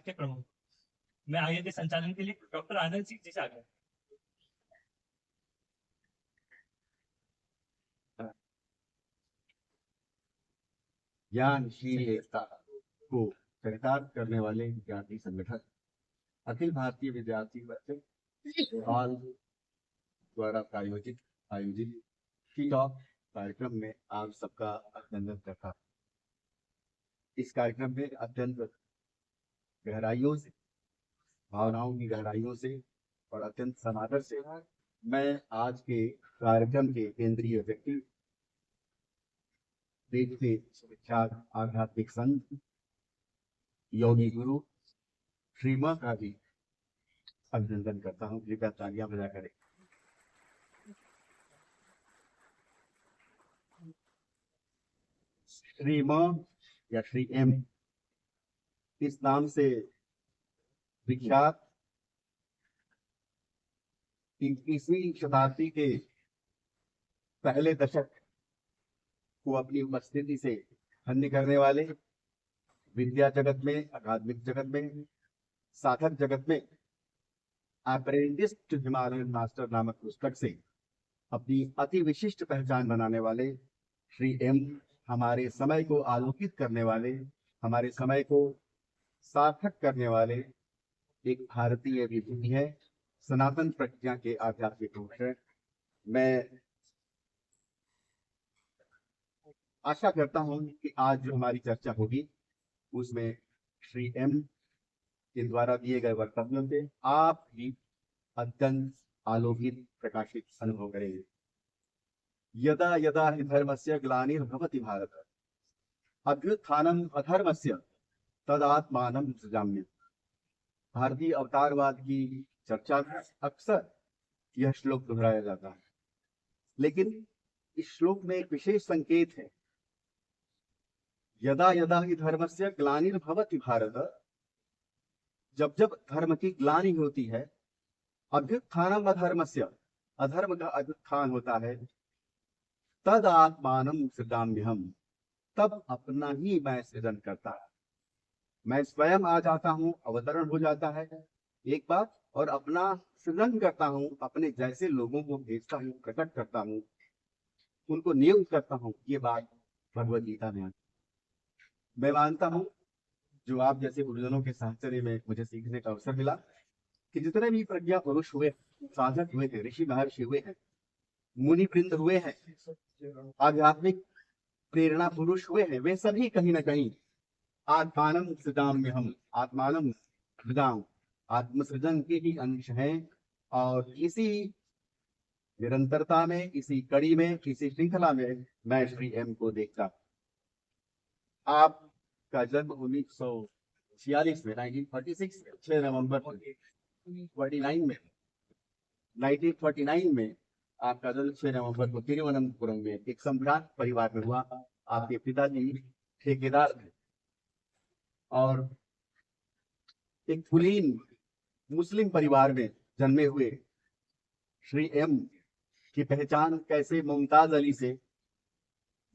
के प्रमुख। मैं आगे के संचालन के लिए डॉक्टर आनंद सिंह जी से आगे। ज्ञानशील एकता को चरितार्थ करने वाले विद्यार्थी संगठन अखिल भारतीय विद्यार्थी परिषद हाल द्वारा आयोजित आयोजित की टॉप कार्यक्रम में आप सबका अभिनंदन करता हूं। इस कार्यक्रम में अत्यंत गहराइयों से, भावनाओं की गहराइयों से और अत्यंत समादर से मैं आज के कार्यक्रम के केंद्रीय व्यक्ति, देश के विख्यात आध्यात्मिक संत योगी गुरु श्री मां का भी अभिनंदन करता हूँ। कृपया तालियां बजा करें। श्री मां या श्री एम इस नाम से विख्यात 21वीं शताब्दी के पहले दशक को अपनी उपस्थिति से धन्य करने वाले, विद्या जगत में, अकादमिक जगत में, साधक जगत में अप्रेंटिस टू हिमालयन मास्टर नामक पुस्तक से अपनी अति विशिष्ट पहचान बनाने वाले श्री एम हमारे समय को आलोकित करने वाले, हमारे समय को सार्थक करने वाले एक भारतीय विभूति है, सनातन प्रज्ञा के आध्यात्मिक पुरुष है। मैं आशा करता हूं कि आज जो हमारी चर्चा होगी उसमें श्री एम के द्वारा दिए गए वक्तव्यों से आप भी अत्यंत आलोकित, प्रकाशित अनुभव करेंगे। यदा यदा हि धर्मस्य ग्लानिर्भवति भारत अभ्युत्थानम् अधर्मस्य तदात्मानं सृजाम्यहम्। भारतीय अवतारवाद की चर्चा में अक्सर यह श्लोक दोहराया जाता है, लेकिन इस श्लोक में एक विशेष संकेत है। यदा यदा हि धर्मस्य ग्लानिर्भवति भारत, जब जब धर्म की ग्लानि होती है, अभ्युत्थानम् अधर्मस्य, अधर्म का अभ्युत्थान होता है, तद आत्मानं सृजाम्यहम्, तब अपना ही मैं सृजन करता है। मैं स्वयं आ जाता हूँ, अवतरण हो जाता है एक बात, और अपना सृजन करता हूँ, अपने जैसे लोगों को भेजता हूँ, प्रकट करता हूँ, उनको नियुक्त करता हूँ। ये बात भगवद गीता में मैं मानता हूँ। जो आप जैसे गुरुजनों के साहचर्य में मुझे सीखने का अवसर मिला कि जितने भी प्रज्ञा पुरुष हुए, साधक हुए थे, ऋषि महर्षि हुए हैं, मुनि वृंद हुए हैं, आध्यात्मिक प्रेरणा पुरुष हुए हैं, वे सभी कहीं ना कहीं आत्मानं सृजाम्यहम्, आत्मानं सृजाम, आत्मसृजन के ही अंश हैं। और इसी निरंतरता में, इसी कड़ी में, इसी श्रृंखला में मैं श्री एम को देखता। आपका जन्म 1946 में, 1946 में, 6 नवंबर 49 में, 1949 में आपका जन्म 6 नवंबर को तिरुवनंतपुरम में एक सम्भ्रांत परिवार में हुआ। आपके पिताजी ठेकेदार थे और एक कुलीन मुस्लिम परिवार में जन्मे हुए श्री एम की पहचान कैसे मुमताज अली से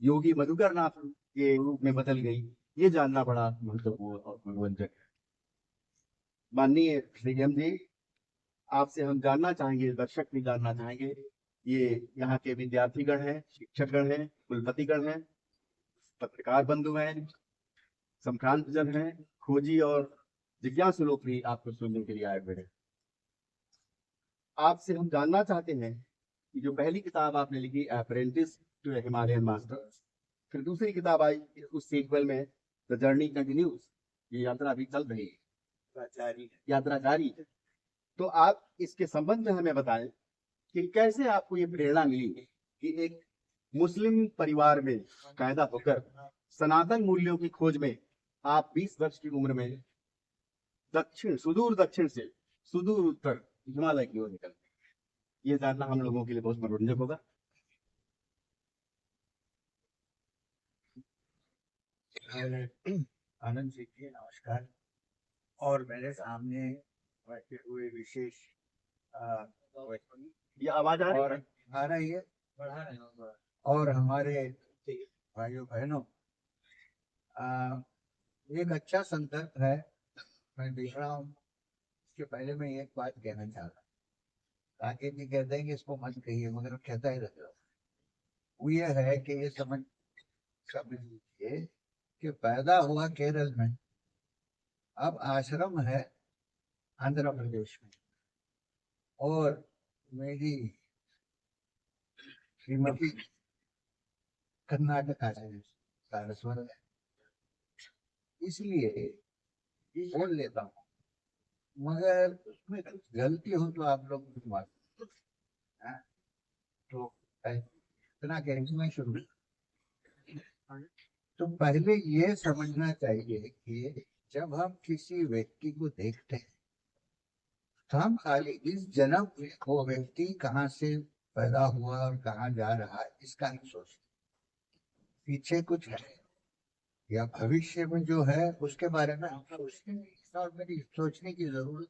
योगी मधुकर नाथ के रूप में बदल गई, ये जानना बड़ा महत्वपूर्ण और मनोरंजक है। माननीय श्री एम जी, आपसे हम जानना चाहेंगे, दर्शक भी जानना चाहेंगे, ये यहाँ के विद्यार्थीगण हैं, शिक्षकगण हैं, कुलपतिगण हैं, पत्रकार बंधु हैं, संक्रांत जन हैं, खोजी और जिज्ञासु लोग भी आपको सुनने के लिए आए हुए हैं। आपसे हम जानना चाहते हैं कि जो पहली किताब आपने लिखी अप्रेंटिस टू हिमालयन मास्टर, फिर दूसरी किताब आई उस सीक्वल में द जर्नी कंटिन्यूज, ये यात्रा अभी चल रही है, यात्रा जारी है। तो आप इसके संबंध में हमें बताएं कि कैसे आपको ये प्रेरणा मिली कि एक मुस्लिम परिवार में पैदा होकर सनातन मूल्यों की खोज में आप 20 वर्ष की उम्र में दक्षिण, सुदूर दक्षिण से सुदूर उत्तर हिमालय की ओर निकल, ये जानना हम लोगों के लिए बहुत मनोरंजक होगा। आनंद जी की नमस्कार। और मेरे सामने बैठे हुए विशेष ये आवाज आ रही है और हमारे भाइयों बहनों, एक अच्छा संदर्भ है मैं देख रहा हूँ। इसके पहले मैं एक बात कहना चाह रहा हूँ। आगे जी कहते हैं कि इसको मत कहिए, मगर कहता ही रहता हूँ। वो ये है कि ये समझ लीजिए कि पैदा हुआ केरल में, अब आश्रम है आंध्र प्रदेश में, और मेरी श्रीमती कर्नाटका से सारस्वत है, इसलिए बोल लेता हूँ। मगर उसमें कुछ गलती हो तो आप लोग मुझे माफ करना। हाँ? तो इतना कहने मैं शुरू। तो पहले ये समझना चाहिए कि जब हम किसी व्यक्ति को देखते हैं तो हम खाली इस जन्म में वो व्यक्ति कहाँ से पैदा हुआ और कहाँ जा रहा है इसका नहीं सोचते। पीछे कुछ है या भविष्य में जो है उसके बारे में हम सोचते नहीं, और मेरी सोचने की जरूरत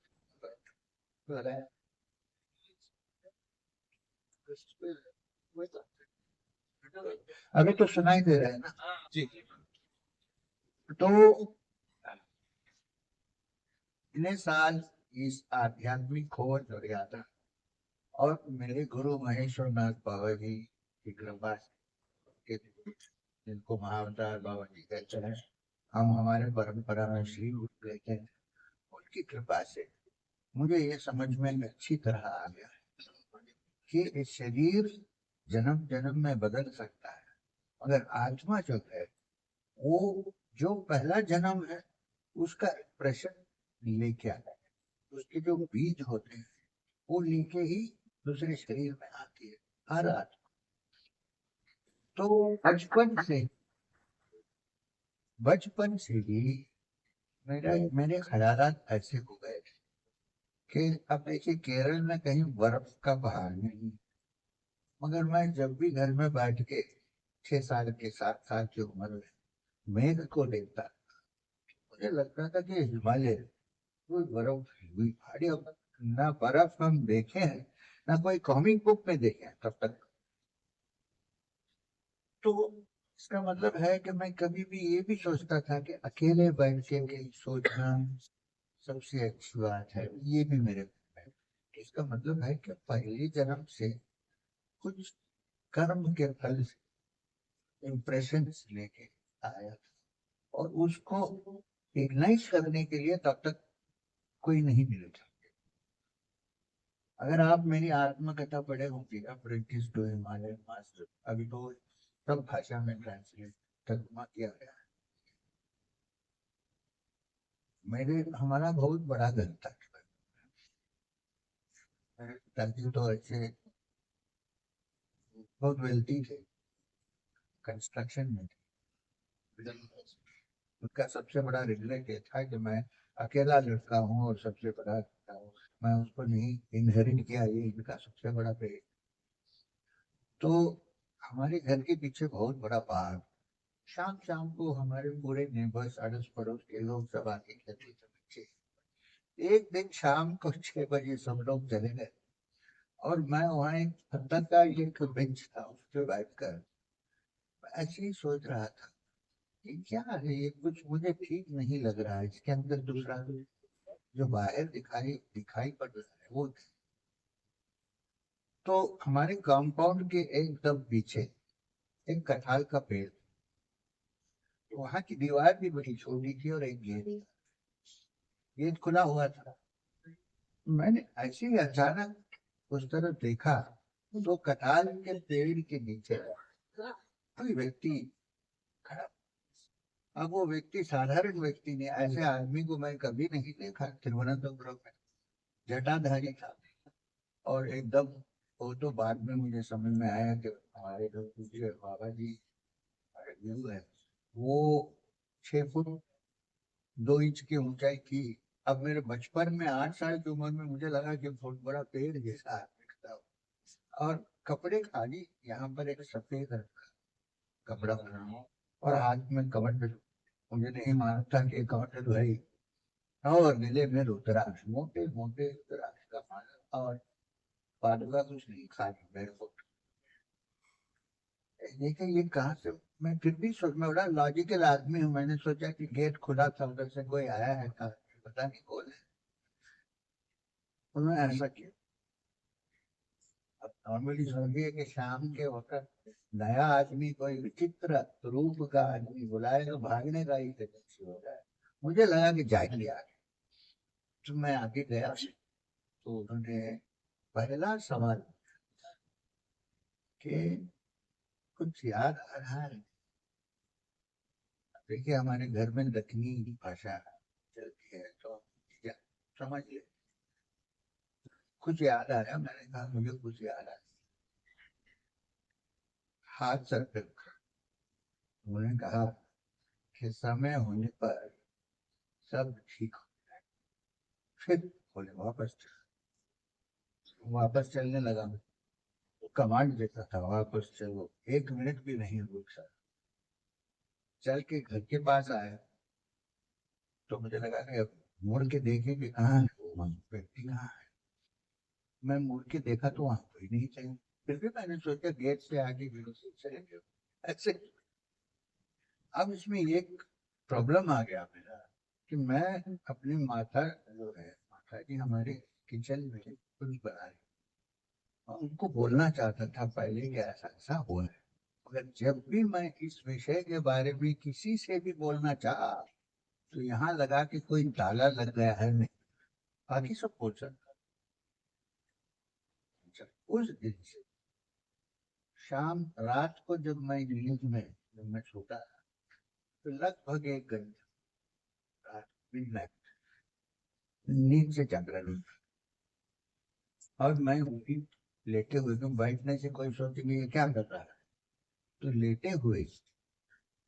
है। अभी तो सुनाई दे रहा है ना जी। तो इतने साल इस आध्यात्मिक खोज और यात्रा, और मेरे गुरु महेश्वर नाथ बाबा जी की कृपा से, जिनको महाअवतार बाबा जी कहते हैं, हम हमारे परंपरा में श्री गुरु कहते हैं, उनकी कृपा से मुझे ये समझ में अच्छी तरह आ गया कि शरीर जन्म जन्म में बदल सकता है, मगर आत्मा जो है वो जो पहला जन्म है उसका इंप्रेशन लेके आता है। उसके जो बीज होते हैं वो लेके ही दूसरे शरीर में आती है हर आत्मा। तो बचपन से ही मेरे ख्यालात ऐसे हो गए थे कि अब देखिए केरल में कहीं बर्फ का पहाड़ नहीं, मगर मैं जब भी घर में बैठ के 6 साल के 7 साल की उम्र में मेघ को देखता, मुझे लगता था कि हिमालय कोई बर्फ हुई पहाड़ी। अब ना बर्फ हम देखे हैं ना कोई कॉमिक बुक में देखे हैं तब तक। तो इसका मतलब है कि मैं कभी भी ये भी सोचता था कि अकेले बैठ के सोचना सबसे अच्छी बात है, ये भी मेरे मन में। इसका मतलब है कि पहले जन्म से कुछ कर्म के फल से इम्प्रेशन लेके आया, और उसको इग्नाइट करने के लिए तब तक कोई नहीं मिला था। अगर आप मेरी आत्मकथा पढ़े होंगे, अप्रेंटिस टू हिमालयन मास्टर, अभी तो सब भाषा में ट्रांसलेट तर्जुमा किया गया है। हमारा बहुत बड़ा घर था। ताकि तो ऐसे बहुत वेल्थी थे, कंस्ट्रक्शन में थे। उनका सबसे बड़ा रिग्रेट ये था कि मैं अकेला लड़का हूँ और सबसे बड़ा लड़का हूँ, मैं उसको नहीं इनहेरिट किया, ये इनका सबसे बड़ा पे। तो हमारे घर के पीछे बहुत बड़ा पहाड़, शाम शाम को हमारे पूरे नेबर्स अड़ोस पड़ोस के लोग सब आके खेलते थे बच्चे। एक दिन शाम को 6 बजे सब लोग चले गए, और मैं वहाँ एक पत्थर का एक बेंच था, उस पर बैठकर ऐसे ही सोच रहा था कि क्या है ये, कुछ मुझे ठीक नहीं लग रहा है इसके अंदर। दूसरा जो बाहर दिखाई दिखाई पड़ रहा है वो, तो हमारे कंपाउंड के एकदम पीछे एक कटहल का पेड़, वहां की दीवार भी बड़ी छोटी थी और एक गेट खुला हुआ था। मैंने ऐसे ही अचानक उस तरफ देखा तो कटहल के पेड़ के नीचे कोई व्यक्ति खड़ा। अब वो व्यक्ति साधारण व्यक्ति ने, ऐसे आदमी को मैं कभी नहीं देखा तिरुवनंतपुरम में। जटाधारी था, और एकदम, वो तो बाद में मुझे समझ में आया कि हमारे जो पूज्य बाबा जी गुरु है, वो 6 फुट 2 इंच की ऊंचाई थी। अब मेरे बचपन में 8 साल की उम्र में मुझे लगा कि बहुत बड़ा पेड़ जैसा दिखता, और कपड़े खाली, यहाँ पर एक सफेद रंग का कपड़ा पहना हो और हाथ में कमंडल, मुझे नहीं मानता कि कमंडल भाई, और गले में रुद्राक्ष, मोटे मोटे रुद्राक्ष का माला, और पादुका कुछ नहीं, खाली बैरफुट। देखिए ये कहाँ से, मैं फिर भी सोच, मैं बड़ा लॉजिकल आदमी हूँ, मैंने सोचा कि गेट खुला था, उधर से कोई आया है का पता नहीं कौन है, उन्होंने ऐसा किया। अब नॉर्मली समझिए कि शाम के वक्त नया आदमी कोई विचित्र रूप का आदमी बुलाए तो भागने का ही टेंडेंसी हो रहा है। मुझे लगा कि जाएंगे आगे, तो मैं आगे गया तो उन्होंने पहला सवाल कि कुछ याद आ रहा है। देखिए हमारे घर में दक्षिणी भाषा चलती है तो या समझ ले, कुछ याद आ रहा है। मैंने कहा मुझे कुछ याद आ रहा है। हाथ सर पे रखा। उन्होंने कहा कि समय होने पर सब ठीक हो जाए। फिर बोले वापस चलने लगा। कमांड देता था वापस चलो, 1 मिनट भी नहीं रुक सकता। चल के घर के पास आया तो मुझे लगा कि अब मुड़ के देखे कि कहाँ है वो व्यक्ति, कहाँ है। मैं मुड़ के देखा तो वहां कोई नहीं चाहिए। फिर भी मैंने सोचा गेट से आगे चलेंगे ऐसे। अब इसमें एक प्रॉब्लम आ गया मेरा कि मैं अपनी माता जो है, माता जी हमारे किचन में कुछ बना रही, और उनको बोलना चाहता था पहले कि ऐसा ऐसा हुआ है, मगर जब भी मैं इस विषय के बारे में किसी से भी बोलना चाहा तो यहाँ लगा कि कोई ताला लग गया है, नहीं बाकी सब बोल सकता। उस दिन से शाम रात को जब मैं नींद में जब मैं सोता था तो लगभग 1 घंटा रात मिडनाइट नींद से जागरण, और मैं उनकी लेटे हुए, क्यों बैठने से कोई सोचेंगे ये क्या कर रहा है, तो लेटे हुए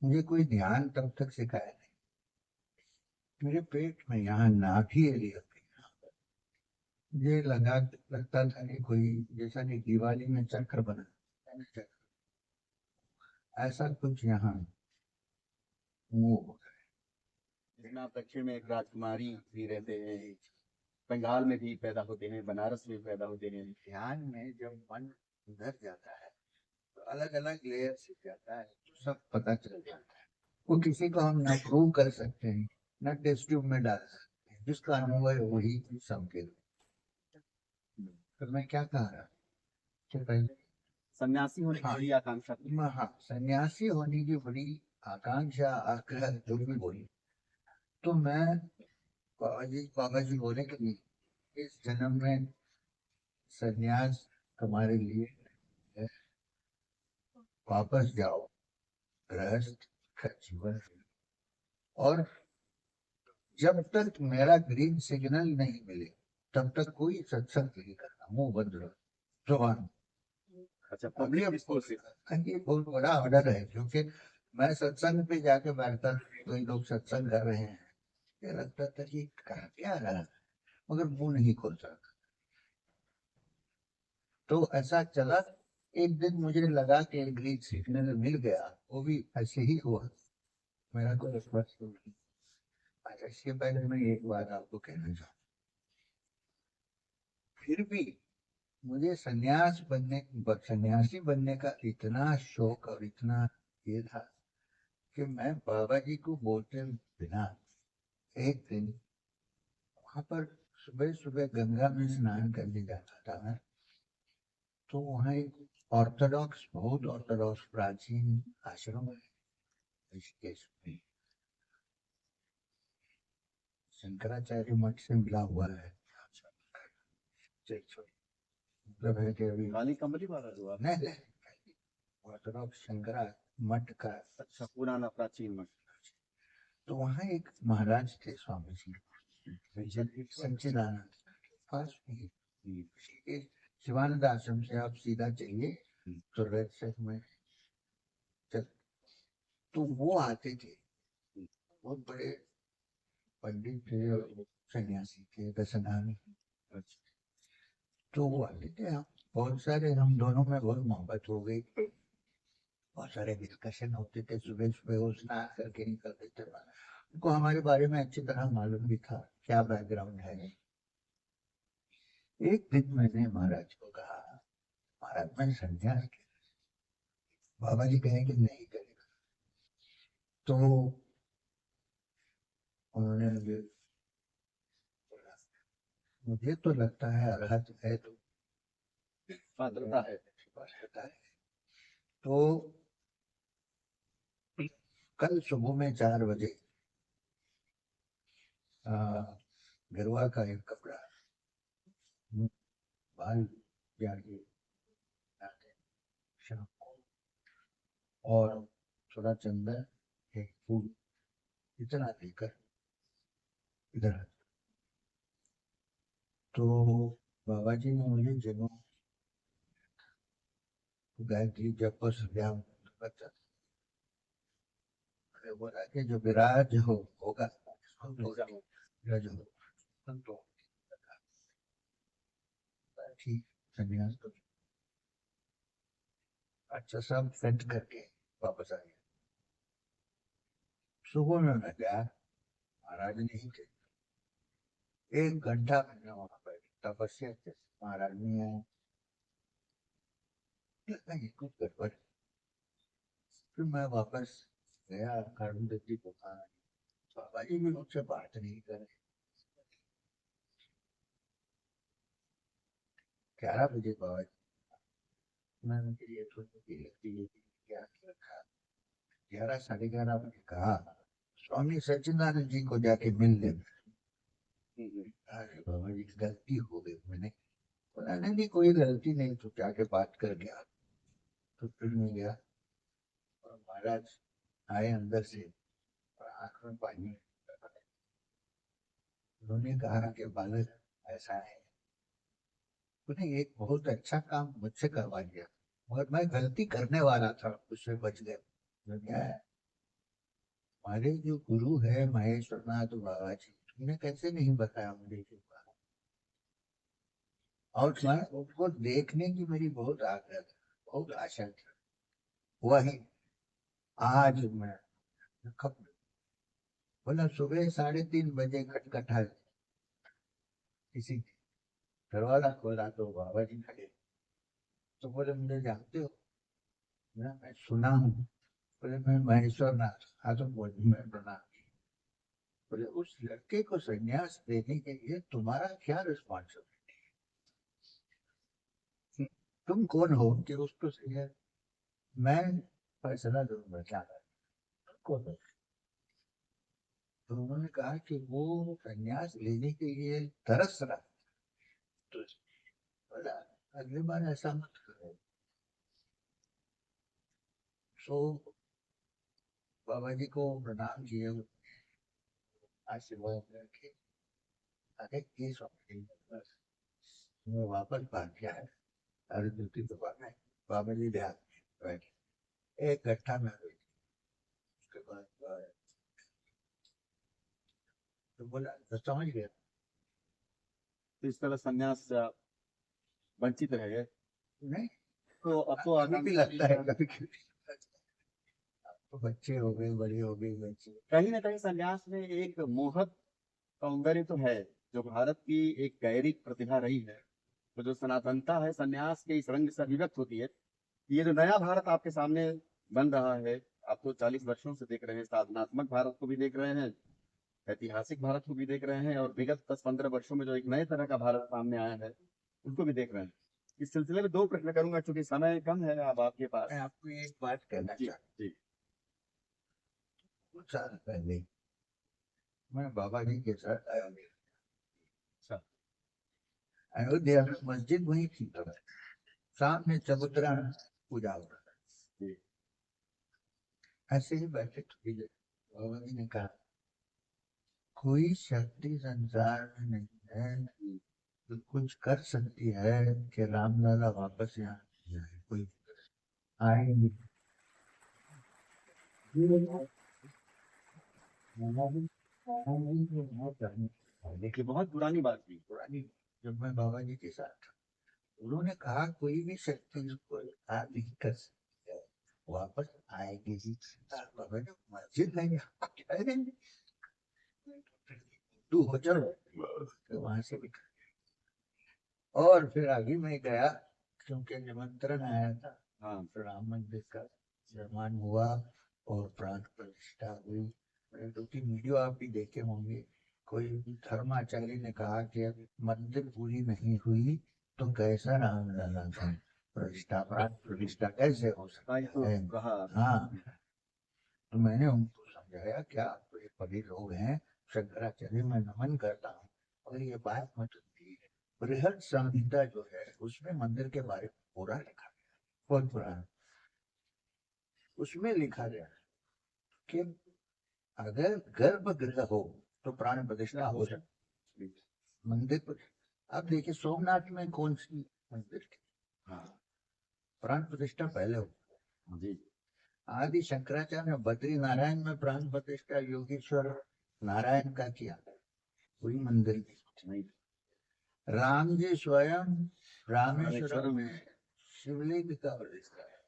मुझे कोई ध्यान तब तक सिखाया नहीं। मेरे पेट में यहाँ नाभि एरिया पे ये लगता था कि कोई जैसा कि दिवाली में चक्र बना, ऐसा कुछ यहाँ वो हो गया। जिसमें आप दक्षिण में एक राजकुमारी भी रहते हैं, बंगाल में भी पैदा होते हैं, बनारस में पैदा होते हैं। ध्यान में जब मन उधर जाता है तो अलग अलग लेयर सीख जाता है, तो सब पता चल जाता है। वो किसी को हम ना प्रूव कर सकते हैं ना टेस्ट ट्यूब में डाल सकते हैं, जिसका अनुभव है वही संकेत। तो मैं क्या कह रहा कि पहले सन्यासी होने की बड़ी आकांक्षा थी। हाँ, सन्यासी होने की बड़ी आकांक्षा, आग्रह जो भी बोली, तो मैं बाबा जी बोले कि इस जन्म में सन्यास तुम्हारे लिए है, वापस जाओ गृहस्थ का जीवन, और जब तक मेरा ग्रीन सिग्नल नहीं मिले तब तक कोई सत्संग नहीं करना, मुंह बंद रहो, जुबान। अच्छा, पब्लिक डिस्कोर्स से। ये बहुत बड़ा ऑर्डर है, क्योंकि मैं सत्संग पे जाके बैठता, कोई लोग सत्संग कर रहे हैं, ये लगता था कि कहा क्या रहा है, मगर मुंह नहीं खोल सकता। तो ऐसा चला। एक दिन मुझे लगा कि ग्रीन सिग्नल मिल गया, वो भी ऐसे ही हुआ। मेरा कोई स्पष्ट नहीं। अच्छा, इसके पहले मैं एक बात आपको कहना चाहूँ, फिर भी मुझे सन्यासी बनने का इतना शौक और इतना ये था कि मैं बाबा जी को बोलते बिना एक दिन वहां पर सुबह सुबह गंगा में स्नान करने जाता था मैं, तो वहाँ एक बहुत ऑर्थोडॉक्स प्राचीन आश्रम है ऋषिकेश में, शंकराचार्य मठ से मिला हुआ है। मतलब है कि अभी काली कमली वाला जो आप। नहीं, ऑर्थोडॉक्स शंकरा मठ का। अच्छा, पुराना प्राचीन मठ। तो वहाँ एक महाराज थे स्वामी जी सच्चिदानंद, पास में ही शिवानंद आश्रम से आप सीधा चलिए तो रेड सेट में चल, तो वो आते थे, बहुत बड़े पंडित थे और सन्यासी थे, दशनामी। तो वो आते थे, हम बहुत सारे, हम दोनों में बहुत मोहब्बत हो गई, बहुत सारे डिस्कशन होते थे। सुबह सुबह वो स्नान करके निकलते थे, उनको हमारे बारे में अच्छी तरह मालूम भी था क्या बैकग्राउंड है। एक दिन मैंने महाराज को कहा, महाराज मैं संन्यास, बाबा जी कहें कि नहीं करेगा, तो उन्होंने मुझे मुझे तो लगता है अर्हत है तो पात्रता है। पात्रता है। तो कल सुबह में 4 बजे गरवा का एक कपड़ा बाल जाके शाम को और थोड़ा चंदन एक फूल इतना लेकर इधर आ। तो बाबा जी ने मुझे जन्म गायत्री जप पर संध्या करता बोला कि जो विराज होगा विराज हो संतो ठीक संन्यास तो अच्छा सब सेट करके वापस आ गया। सुबह में मैं गया, महाराज नहीं थे। 1 घंटा मैंने वहां पर तपस्या की, महाराज नहीं आए। लगा ये कुछ गड़बड़ है। फिर मैं वापस गया अरुण जी को कहा, बाबा जी भी मुझसे बात नहीं करे। 11 बजे बाबा जी मैंने ये थोड़ी लगती है क्या रखा। 11 साढ़े 11 बजे कहा स्वामी सच्चिदानंद जी को जाके मिल लेना। अरे बाबा जी गलती हो गई मैंने बोला नहीं कोई गलती नहीं, तो जाके बात कर गया। तो फिर मैं गया और महाराज आए अंदर से और आंख में पानी। उन्होंने कहा कि बालक ऐसा है, उन्हें एक बहुत अच्छा काम मुझसे करवा दिया और मैं गलती करने वाला था, उससे बच गए। क्या है हमारे जो गुरु है महेश्वर नाथ बाबा जी, तुमने कैसे नहीं बताया मुझे ये बात? और मैं उनको देखने की मेरी बहुत आग्रह था, बहुत आशा थी। वही आज मैं कब बोला सुबह 3:30 बजे खटखटा किसी दरवाजा खोला तो बाबा जी खड़े। तो बोले मुझे जानते हो? मैं सुना हूँ। बोले मैं महेश्वर नाथ। हाँ तो बोले मैं प्रणाम। बोले उस लड़के को संन्यास देने के लिए तुम्हारा क्या रिस्पॉन्सिबिलिटी, तुम कौन हो कि उसको संन्यास? मैं फैसला दूंगा क्या को। तो उन्होंने कहा कि वो संन्यास लेने के लिए तरस रहा। तो बोला अगली बार ऐसा मत करो। सो बाबा जी को प्रणाम किए, आशीर्वाद रखे। अरे ये स्वामी मैं वापस भाग गया है। अरे दूसरी दुकान है बाबा जी ध्यान बैठे 1 घंटा में हुई। उसके बाद तो बोला तो समझ गया। तो इस तरह संन्यास वंचित रह गए। नहीं तो अब तो अभी भी लगता है कभी कभी। तो बच्चे हो गए बड़े हो गए बच्चे। कहीं ना कहीं संन्यास में एक मोहक सौंदर्य तो है, जो भारत की एक गैरिक प्रतिभा रही है। तो जो सनातनता है संन्यास के इस रंग से अभिव्यक्त होती है। ये जो नया भारत आपके सामने बन रहा है, आप तो 40 वर्षों से देख रहे हैं, साधनात्मक भारत को भी देख रहे हैं, ऐतिहासिक भारत को भी देख रहे हैं, और विगत 10-15 वर्षों में जो एक नए तरह का भारत सामने आया है उसको भी देख रहे हैं। इस सिलसिले में 2 प्रश्न करूंगा, क्योंकि समय कम है अब आपके पास। मैं आपको एक बात कहना जी चाहता जी। हूँ। कुछ साल पहले मैं बाबा जी के साथ आया। अच्छा। अयोध्या में मस्जिद वही थी, तो सामने चबूतरा पूजा हो रहा था। जी। ऐसे ही बैठे थोड़ी देर बाबा जी ने कहा कोई शक्ति संसार में नहीं है जो कुछ कर सकती है कि रामलाला वापस यहाँ जाए। कोई आएंगे देखिए बहुत पुरानी बात थी। पुरानी। जब मैं बाबा जी के साथ था उन्होंने कहा कोई भी शक्ति उसको नहीं कर सकती है, वापस आएगी ही। बाबा जी मस्जिद है यहाँ क्या देंगे, तू हो चलो। तो वहां से भी और फिर आगे मैं गया क्योंकि निमंत्रण आया था। हाँ। राम मंदिर का निर्माण हुआ और प्राण प्रतिष्ठा हुई। मैंने 2-3 वीडियो आप भी देखे होंगे। कोई धर्माचार्य ने कहा कि मंदिर पूरी नहीं हुई तो कैसा रामलला का प्रतिष्ठा कैसे हो सकता हाँ, तो है। कहा हाँ, तो मैंने उनको समझाया क्या आप ये बड़े लोग हैं, शंकराचार्य मैं नमन करता हूँ, और ये बात मत सुनिए। बृहद संहिता जो है उसमें मंदिर के बारे में पूरा लिखा गया, बहुत पुराना। उसमें लिखा गया कि अगर गर्भगृह हो तो प्राण प्रतिष्ठा हो सकती है। मंदिर पर आप देखिए सोमनाथ में कौन सी मंदिर की हाँ प्राण प्रतिष्ठा पहले हो। जी आदि शंकराचार्य ने बद्री नारायण में प्राण प्रतिष्ठा योगेश्वर नारायण का किया, कोई मंदिर नहीं। राम जी स्वयं रामेश्वरम में शिवलिंग का प्रतिष्ठा है,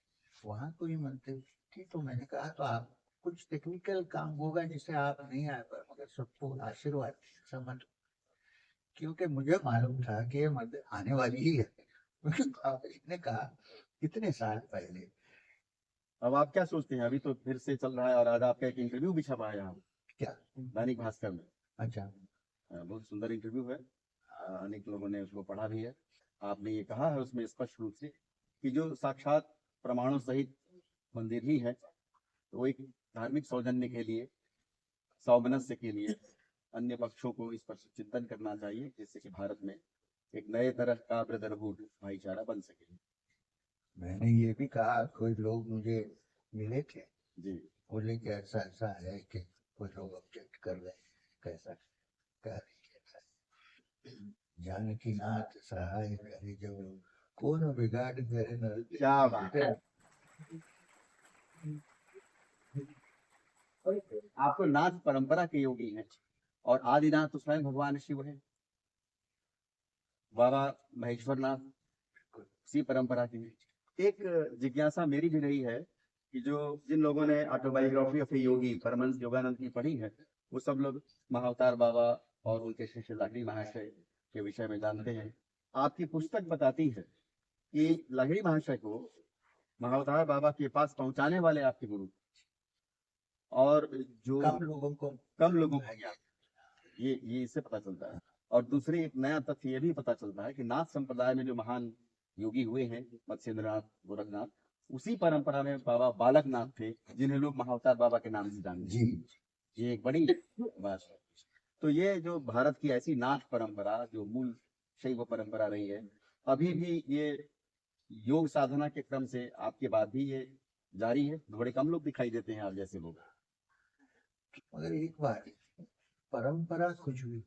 वहां कोई मंदिर थी। तो मैंने कहा तो आप कुछ टेक्निकल काम होगा जिसे आप नहीं आ पाए, मगर सबको आशीर्वाद समझ, क्योंकि मुझे मालूम था कि ये मंदिर आने वाली ही है। आपने कहा कितने साल पहले। अब आप क्या सोचते हैं? अभी तो फिर से चल रहा है और आज आपका एक इंटरव्यू भी छपा है यहाँ क्या? दैनिक भास्कर में। अच्छा, बहुत सुंदर इंटरव्यू है, अनेक लोगों ने उसको पढ़ा भी है। आपने ये कहा है उसमें स्पष्ट रूप से कि जो साक्षात प्रमाणों सहित मंदिर ही है, तो वो एक धार्मिक सौजन्य के लिए, सौमनस्य के लिए अन्य पक्षों को इस पर चिंतन करना चाहिए, जिससे कि भारत में एक नए तरह का ब्रदरहुड भाईचारा बन सके। मैंने ये भी कहा, कोई लोग मुझे मिले थे, जी बोले कि ऐसा ऐसा है कि कुछ लोग ऑब्जेक्ट कर रहे हैं, कैसा कह रही है। जानकी नाथ सहाय करे जो कौन बिगाड़ करे न। क्या बात है। आप तो नाथ परंपरा के योगी हैं और आदिनाथ तो स्वयं भगवान शिव है, बाबा महेश्वर नाथ उसी परंपरा की हैं। एक जिज्ञासा मेरी भी रही है कि जो जिन लोगों ने ऑटोबायोग्राफी ऑफ ए योगी परमहंस योगानंद की पढ़ी है, वो सब लोग महाअवतार बाबा और उनके शिष्य लाहिड़ी महाशय के विषय में जानते हैं। आपकी पुस्तक बताती है कि लाहिड़ी महाशय को महाअवतार बाबा के पास पहुंचाने वाले आपके गुरु, और जो कम लोगों को है ये इससे पता चलता है। और दूसरी एक नया तथ्य ये भी पता चलता है कि नाथ संप्रदाय में जो महान योगी हुए हैं, मत्स्येंद्रनाथ, गोरखनाथ, उसी परंपरा में बाबा बालकनाथ थे, जिन्हें लोग महाअवतार बाबा के नाम से जानते जी। हैं। ये एक बड़ी बात है। तो ये जो भारत की ऐसी नाथ परंपरा जो मूल शैव परंपरा रही है, अभी भी ये योग साधना के क्रम से आपके बाद भी ये जारी है। बड़े कम लोग दिखाई देते हैं आप जैसे लोग। मगर एक बात, परंपरा कुछ भी,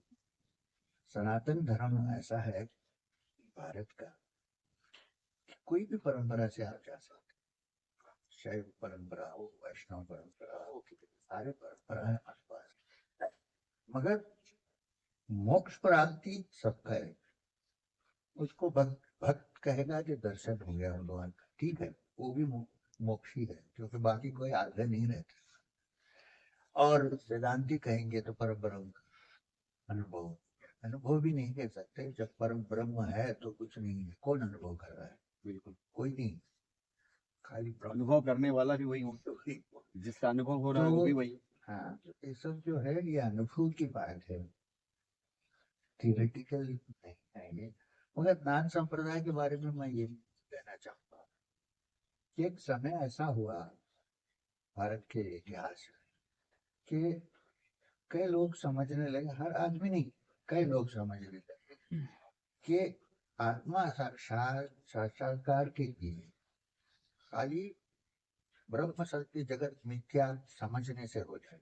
सनातन धर्म ऐसा है भारत का, कोई भी परंपरा से आप जा सकते, शैव परंपरा हो, वैष्णव परंपरा हो, सारे परंपरा है हमारे पास, मगर मोक्ष प्राप्ति सबका है। उसको भक्त कहेगा कि दर्शन हो गया भगवान का, ठीक है, वो भी मोक्ष ही है, क्योंकि बाकी कोई आग्रह नहीं रहता। और वेदांती कहेंगे तो परम ब्रह्म अनुभव, अनुभव भी नहीं कह सकते। जब परम ब्रह्म है तो कुछ नहीं है, कौन अनुभव कर रहा है? बिल्कुल कोई नहीं, खाली अनुभव करने वाला भी वही होता है, जिसका अनुभव हो रहा है वो भी वही। हाँ, तो ये सब जो है ये अनुभव की बात है, थियोरेटिकल नहीं है ये। मगर नाथ संप्रदाय के बारे में मैं ये कहना चाहूंगा कि एक समय ऐसा हुआ भारत के इतिहास में कि कई लोग समझने लगे, हर आदमी नहीं, कई लोग समझने लगे कि आत्मा साक्षात्कार के लिए खाली ब्रह्म सत्य जगत मिथ्या समझने से हो जाए,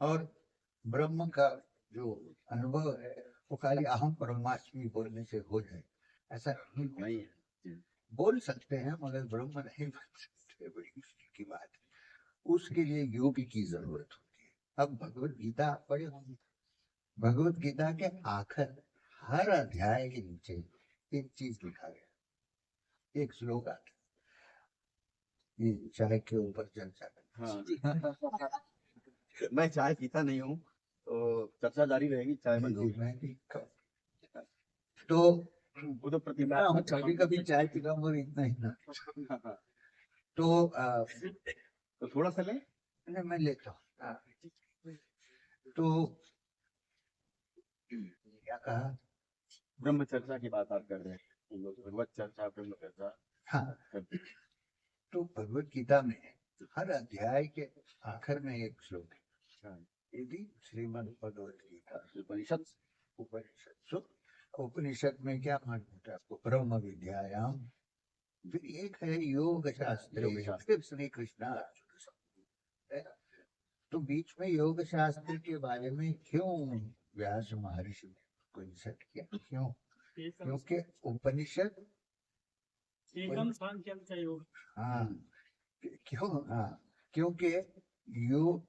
और ब्रह्म का जो अनुभव है वो खाली अहम ब्रह्मास्मि बोलने से हो जाए, ऐसा नहीं है। बोल सकते हैं मगर ब्रह्म नहीं बन सकते, बड़ी मुश्किल की बात है। उसके लिए योग की जरूरत होती है। अब भगवत गीता आप पढ़े होंगे, भगवत गीता के आखिर हर अध्याय के नीचे एक चीज लिखा गया, एक श्लोक आता है, ये चाय के ऊपर चर्चा करना। हाँ मैं चाय पीता नहीं हूँ, तो चर्चा जारी रहेगी, चाय बंद होगी। मैं भी तो वो तो प्रतिभा कभी कभी चाय पीता हूँ और इतना ही ना। तो तो थोड़ा सा लें। मैं लेता हूँ। तो क्या कहा? ब्रह्म चर्चा की बात आप कर रहे हैं, हम लोग भगवत चर्चा ब्रह्म चर्चा हाँ, करते हैं। तो भगवत गीता में हर अध्याय के आखिर में एक श्लोक है, हाँ, यदि श्रीमद् भगवत गीता उपनिषद उपनिषद उपनिषद में क्या मालूम होता है आपको? ब्रह्म विद्यायाम, फिर एक है योग शास्त्र, योग शास्त्र। फिर श्री कृष्ण अर्जुन संवाद है। तो बीच में योग शास्त्र के बारे में क्यों व्यास महर्षि ने उपनिषद किया? क्यों? क्योंकि उपनिषद, एकम सांख्यम च योग। हाँ, क्यों? हाँ, क्योंकि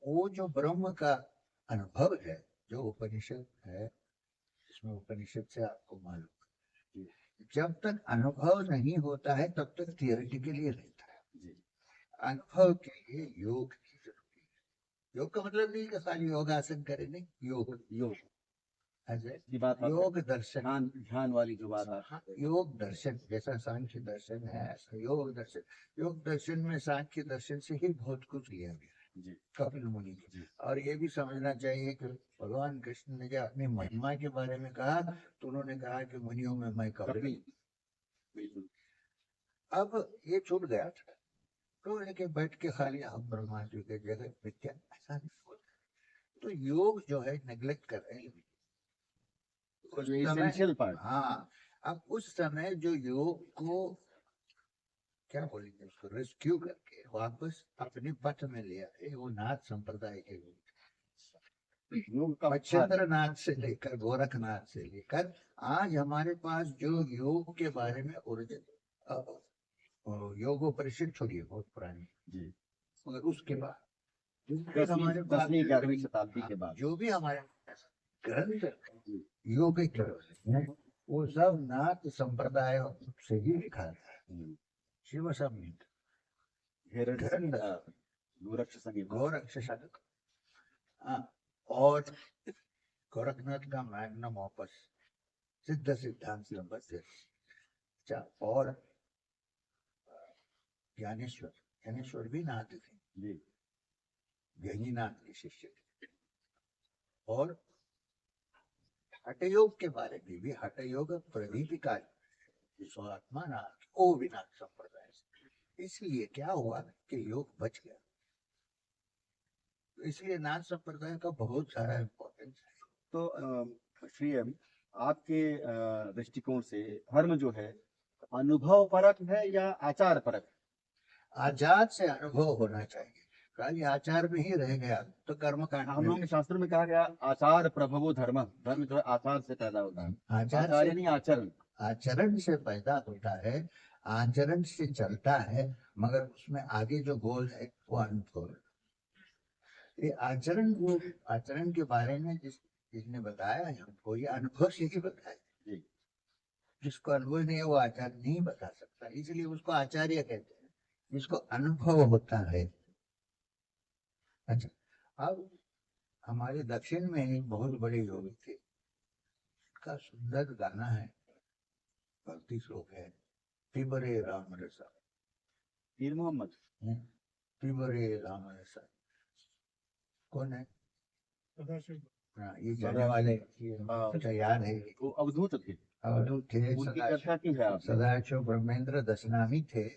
वो जो ब्रह्म का अनुभव है, जो उपनिषद है, इसमें उपनिषद से आपको मालूम है, जब तक अनुभव नहीं होता है तब तक थियोरिटिकली रहता है। जी, अनुभव के लिए योग की जरूरत है। योग का मतलब नहीं कि खाली योगासन करें, नहीं, योग योग ऐसे की बात आप योग दर्शन, ध्यान ध्यान वाली जो बात आप हाँ, योग दर्शन, जैसा सांख्य दर्शन है ऐसा योग दर्शन। योग दर्शन में सांख्य दर्शन से ही बहुत कुछ लिया गया है जी कपिल मुनि जी की। और ये भी समझना चाहिए कि भगवान कृष्ण ने जब अपनी महिमा के बारे में कहा तो उन्होंने कहा कि मुनियों में मैं कपिल। कपिल, बिल्कुल अब ये छूट गया था तो लेके बैठ के खाली हम ब्रह्मा जी के जगह मिथ्या, ऐसा नहीं होता। तो योग जो है नेग्लेक्ट कर रहे हैं उस जो समय। Essential part. हाँ, अब उस समय जो योग को क्या बोलेंगे, उसको रेस्क्यू करके वापस अपने पथ में ले आए, वो नाथ संप्रदाय के लोग, योग का मच्छेंद्र नाथ से लेकर गोरखनाथ से लेकर आज हमारे पास जो योग के बारे में योगोपनिषद छोड़िए, बहुत पुरानी, जी मगर उसके बाद जो भी हमारे पास 10वीं 11वीं शताब्दी के बाद जो भी हमारे पास ग्रंथ जी, योगिक ग्रंथ हैं, वो सब नाथ संप्रदाय से ही लिखा है। शिव संहित, गोरक्ष संहिता, गोरक्ष शतक, हाँ, और गोरखनाथ का मैग्नम ऑपस सिद्ध सिद्धांत संबंध, अच्छा, और ज्ञानेश्वर, ज्ञानेश्वर भी नाथ थे, जी गहनीनाथ के शिष्य थे। और हठयोग के बारे में भी, हठयोग प्रदीपिका विश्वात्मा नाथ ओ विनाथ संप्रदाय से। इसलिए क्या हुआ कि योग बच गया, तो इसलिए नाथ संप्रदाय का बहुत सारा इम्पोर्टेंस है। तो श्री एम, आपके दृष्टिकोण से धर्म जो है अनुभव परक है या आचार परक? आचार से अनुभव होना चाहिए, खाली आचार में ही रह गया तो कर्म कांड हम लोगों के शास्त्रों में कहा गया आचार प्रभवो धर्म, धर्म जो है आचार से पैदा होता है, आचार आचार से, यानी आचरण। आचरण से पैदा होता है, आचरण से चलता है, मगर उसमें आगे जो गोल है वो अनुभव है। ये आचरण के बारे में जिसने बताया है हमको, ये अनुभव से ही बताया। जी जिसको अनुभव नहीं है वो आचार्य नहीं बता सकता, इसलिए उसको आचार्य कहते हैं, जिसको अनुभव होता है। अच्छा, अब हमारे दक्षिण में एक बहुत बड़े योगी थे, का सुंदर गाना है, भक्ति श्लोक है, पिबरे राम रसा, पीर मोहम्मद, पिबरे राम रसा। कौन है? सदाशिव। हाँ, ये जाने वाले, अच्छा याद है, वो अवधूत थे, अवधूत थे, उनकी चर्चा की है आपने? सदाशिव ब्रह्मेंद्र दशनामी थे।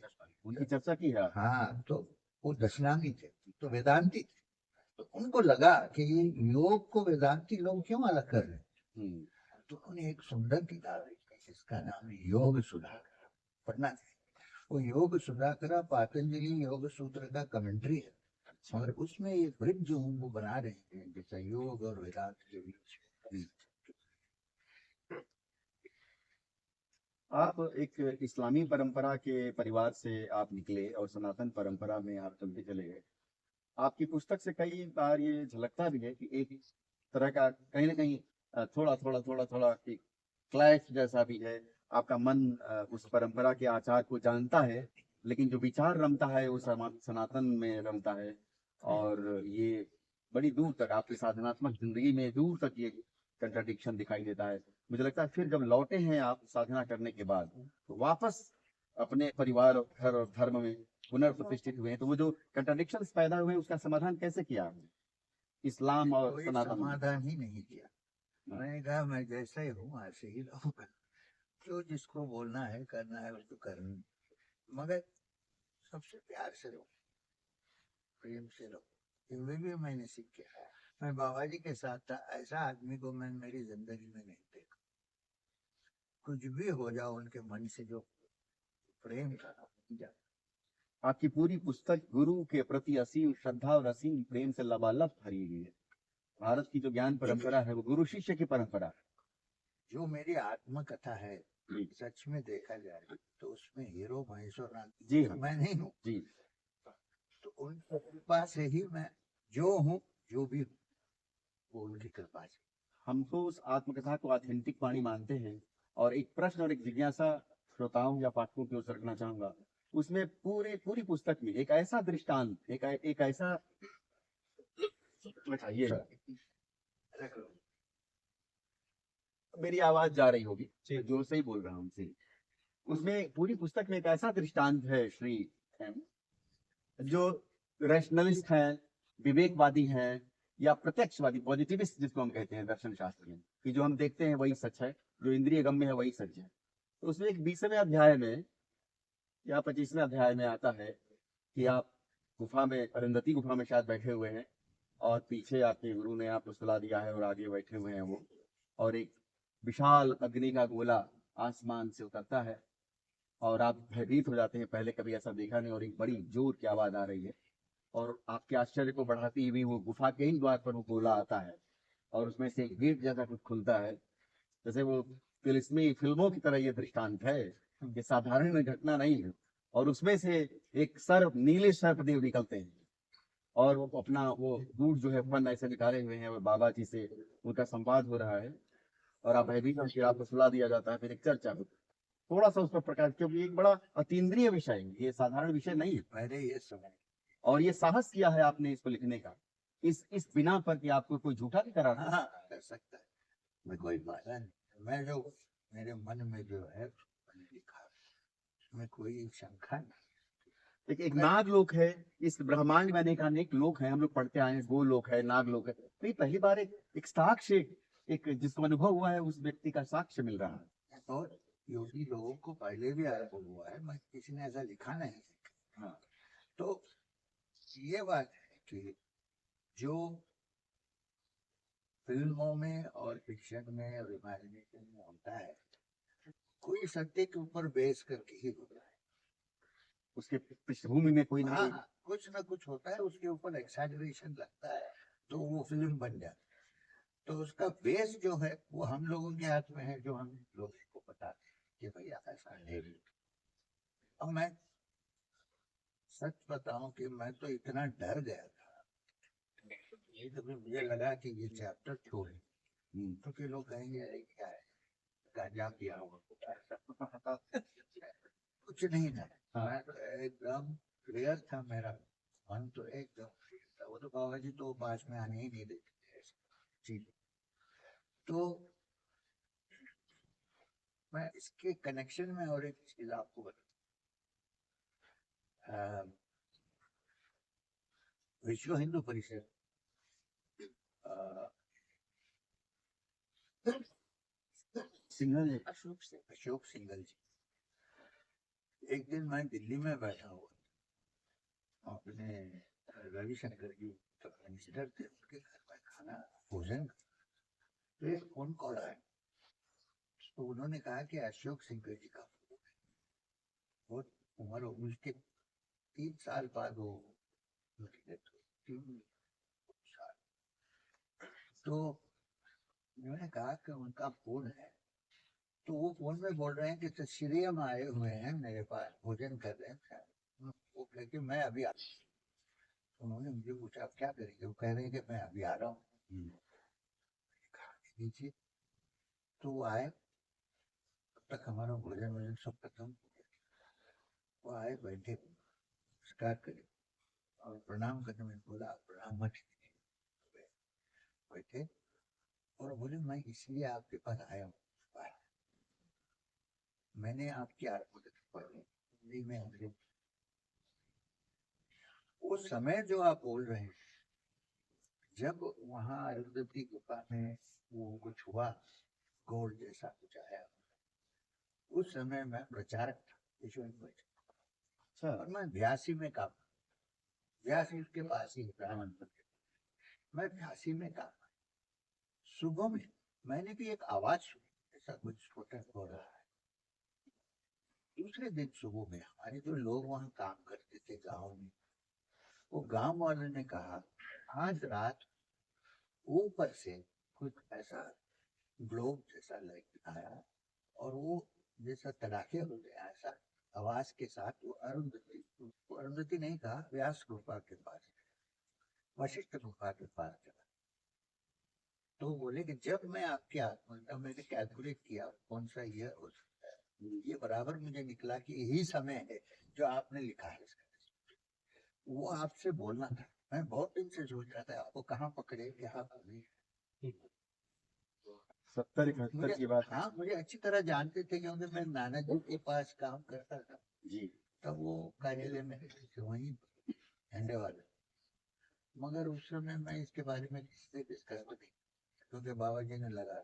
उनकी चर्चा की है आपने? हाँ, तो वो दशनामी थे, तो वेदांती थे। तो उनको लगा कि ये योग को वेदांती लोग क्यों अलग कर रहे हैं, तो उन्होंने एक सुंदर किताब लिखी जिसका नाम है योग सुधाकर, पढ़ना चाहिए। वो योग सुधाकर पातंजलि योग सूत्र का कमेंट्री है, मगर उसमें ये ब्रिज जो हम वो बना रहे हैं जैसा योग और वेदांत के बीच। आप एक इस्लामी परंपरा के परिवार से आप निकले और सनातन परंपरा में आप चलते चले गए। आपकी पुस्तक से कई बार ये झलकता भी है कि एक तरह का कहीं ना कहीं थोड़ा एक क्लैश जैसा भी है। आपका मन उस परंपरा के आचार को जानता है, लेकिन जो विचार रमता है वो सनातन में रमता है। और ये बड़ी दूर तक आपकी साधनात्मक जिंदगी में दूर तक ये कंट्राडिक्शन दिखाई देता है। मुझे लगता है फिर जब लौटे हैं आप साधना करने के बाद, तो वापस अपने परिवार और घर और धर्म में पुनर्प्रतिष्ठित हुए हैं, तो वो जो कंट्राडिक्शन पैदा हुए उसका समाधान कैसे किया आपने इस्लाम और कोई सनातन में? समाधान ही नहीं किया, मैंने कहा मैं जैसा ही हूँ ऐसे ही रहूंगा, जो जिसको बोलना है करना है उसको करना, मगर सबसे प्यार से रहो, प्रेम से रहो। ये भी मैंने सीख के आया। मैं बाबा जी के साथ था, ऐसा आदमी को मैं मेरी जिंदगी में नहीं देखा। कुछ भी हो जाओ उनके मन से जो प्रेम था आपकी पूरी पुस्तक गुरु के प्रति असीम श्रद्धा और असीम प्रेम से लबालब भरी हुई है। भारत की जो ज्ञान परंपरा है वो गुरु शिष्य की परंपरा है। जो मेरी आत्मकथा है, सच में देखा जाए तो उसमें हीरो महेश्वर नाथ जी हाँ। मैं नहीं हूँ, जी तो उनकी कृपा से ही मैं जो हूँ, जो भी हूँ, वो उनकी कृपा से। हम तो उस आत्मकथा को ऑथेंटिक वाणी मानते हैं। और एक प्रश्न और एक जिज्ञासा श्रोताओं या पाठकों की ओर से रखना चाहूंगा। उसमें पूरी पुस्तक में एक ऐसा दृष्टांत, एक ऐसा, अच्छा ये मेरी आवाज जा रही होगी, जोर से ही बोल रहा हूँ। उसमें पूरी पुस्तक में एक ऐसा दृष्टांत है श्री एम, जो रैशनलिस्ट हैं, विवेकवादी हैं, या प्रत्यक्षवादी, पॉजिटिविस्ट जिसको हम कहते हैं दर्शन शास्त्र में, कि जो हम देखते हैं वही सच है, जो इंद्रिय गम्य है वही सच है। तो उसमें एक 20वें अध्याय में या 25वें अध्याय में आता है कि आप गुफा में, अरुंधति गुफा में शायद बैठे हुए हैं, और पीछे आपके गुरु ने आपको सुला दिया है और आगे बैठे हुए हैं वो, और एक विशाल अग्नि का गोला आसमान से उतरता है और आप भयभीत हो जाते हैं, पहले कभी ऐसा देखा नहीं, और एक बड़ी जोर की आवाज आ रही है, और आपके आश्चर्य को बढ़ाती हुई वो गुफा के ही द्वार पर वो गोला आता है, और उसमें से एक गेट जैसा कुछ खुलता है। जैसे वो तिलिस्मी फिल्मों की तरह ये दृष्टांत है, ये साधारण घटना नहीं है। और उसमें से एक सर्प, नीले सर्पदेव निकलते हैं, और वो अपना वो दूर जो है फन ऐसे निकाले हुए हैं, वो बाबा जी से उनका संवाद हो रहा है, और आप भयभीत होकर आपको सुला दिया जाता है। फिर एक चर्चा होती है, थोड़ा सा उस पर प्रकाश, क्योंकि एक बड़ा अतीन्द्रिय विषय है, ये साधारण विषय नहीं है। मैंने ये समझ, और ये साहस किया है आपने इसको लिखने का, इस बिना पर कि आपको कोई झूठा नहीं करा रहा। हाँ कर सकता है, मैं कोई बाधा नहीं, मैं जो मेरे मन में जो है मैंने लिखा, उसमें कोई शंका नहीं। एक नाग लोक है इस ब्रह्मांड में, अनेक लोक है, हम लोग पढ़ते आए हैं, गो लोक है, नाग लोक है। तो ये पहली बार एक साक्ष्य, एक जिसको अनुभव हुआ है उस व्यक्ति का साक्ष्य मिल रहा है। और योगी लोगों को पहले भी अनुभव हुआ है, मैं किसी ने ऐसा लिखा नहीं। हाँ। तो ये बात है कि जो फिल्मों में और फिक्शन में और इमेजिनेशन में होता है, कोई सत्य के ऊपर बेस करके ही होता है। उसके पृष्ठभूमि में कोई ना हाँ, कोई, कुछ ना कुछ होता है, उसके ऊपर एक्सैजरेशन लगता है तो वो फिल्म बन जाती है। तो उसका बेस जो है वो हम लोगों के हाथ में है, जो हम लोगों को बताते हैं कि भैया ऐसा है। और मैं सच बताऊं कि मैं तो इतना डर गया था, ये तो फिर मुझे लगा कि ये चैप्टर छोड़े, तो फिर लोग कहेंगे अरे क्या है, गांजा पिया हुआ कुछ नहीं था। मैं तो एकदम क्लियर था, मेरा मन तो एकदम क्लियर था। वो तो बाबा जी तो पास में आने ही नहीं देते थे चीज। तो मैं इसके कनेक्शन में और एक चीज आपको बता, विश्व हिंदू परिषद सिंगल है। अशोक सिंघल जी, एक दिन मैं दिल्ली में बैठा हुआ अपने रविशंकर जी तो मिनिस्टर थे, उनके घर में खाना भोजन, तो एक फोन कॉल आया। तो उन्होंने कहा कि अशोक सिंघल जी का बहुत उम्र, उसके 3 साल बाद वो उनकी डेथ हुई, 3 साल। तो उन्होंने कहा कि उनका फोन है, तो वो फोन में बोल रहे हैं कि श्रीयम आए हुए हैं मेरे पास, भोजन कर रहे हैं। वो कह के मैं अभी आ, उन्होंने मुझे पूछा आप क्या करेंगे, वो कह रहे हैं कि मैं अभी आ रहा हूँ, नीचे। तो वो आए, तब तक हमारा भोजन वोजन सब खत्म। वो आए, बैठे, नमस्कार करे और प्रणाम करने में बोला प्रणाम मत कीजिए। बैठे और बोले मैं इसलिए आपके पास आया हूँ, मैंने आपकी आत्मकथा पढ़ी हिंदी में, अंग्रेजी। वो समय जो आप बोल रहे हैं, जब वहां अरुंधति गुफा में वो कुछ हुआ, गोल्ड जैसा कुछ आया। उस समय मैं प्रचारक था यशवंतपुर, अच्छा। और मैं 82 में काम, 82 के पास ही प्रधानमंत्री, मैं 82 में काम। सुबह में मैंने भी एक आवाज सुनी, ऐसा कुछ स्फोटक हो रहा है। दूसरे दिन सुबह में हमारे जो लोग वहाँ काम करते थे गांव में, वो गांव वालों ने कहा आज रात ऊपर से कुछ ऐसा ग्लोब जैसा लाइट आया, और वो जैसा तड़ाके हो गया, ऐसा आवाज के साथ वो अरुंधति नहीं कहा, व्यास गुफा के पास, वशिष्ठ गुफा के पास चला। तो बोले कि जब मैं आपके आत्मा, मैंने कैलकुलेट किया कौन सा ईयर हो सकता है, ये बराबर मुझे निकला कि यही समय है जो आपने लिखा है इसका। वो आपसे बोलना था। मैं बहुत दिन से सोच रहा था आपको कहाँ पकड़े, क्या पकड़े। 70-71 की बात है। हाँ, मुझे अच्छी तरह जानते थे क्योंकि मैं नाना जी के पास काम करता था, जी। तब वो कार्यालय में वहीं झंडे वाले। मगर उस समय मैं इसके बारे में किसी से डिस्कस नहीं, क्योंकि बाबा जी ने लगा,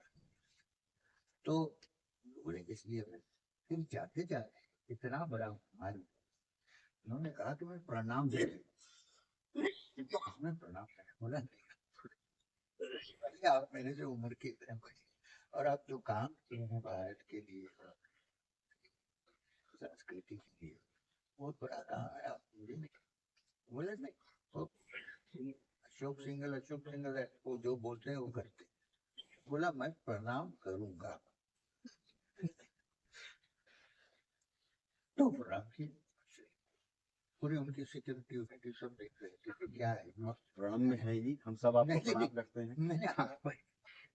तो बोले इसलिए मैं फिर जाते जाते इतना बड़ा मान, उन्होंने कहा कि मैं प्रणाम दे तो हमें प्रणाम करें, बोला नहीं, आप मेरे से उम्र के इतने बड़े, और आप जो काम किए हैं भारत के लिए, संस्कृति के लिए, बहुत बड़ा काम है, आप मुझे नहीं। बोले नहीं, वो अशोक सिंगल है, वो जो बोलते हैं वो करते। बोला मैं प्रणाम करूंगा, तो प्रणाम किए। पूरी उनकी सिक्योरिटी सब देख रहे थे कि क्या है। प्रणाम में है ही, हम सब आपको नहीं, प्रणाम करते हैं।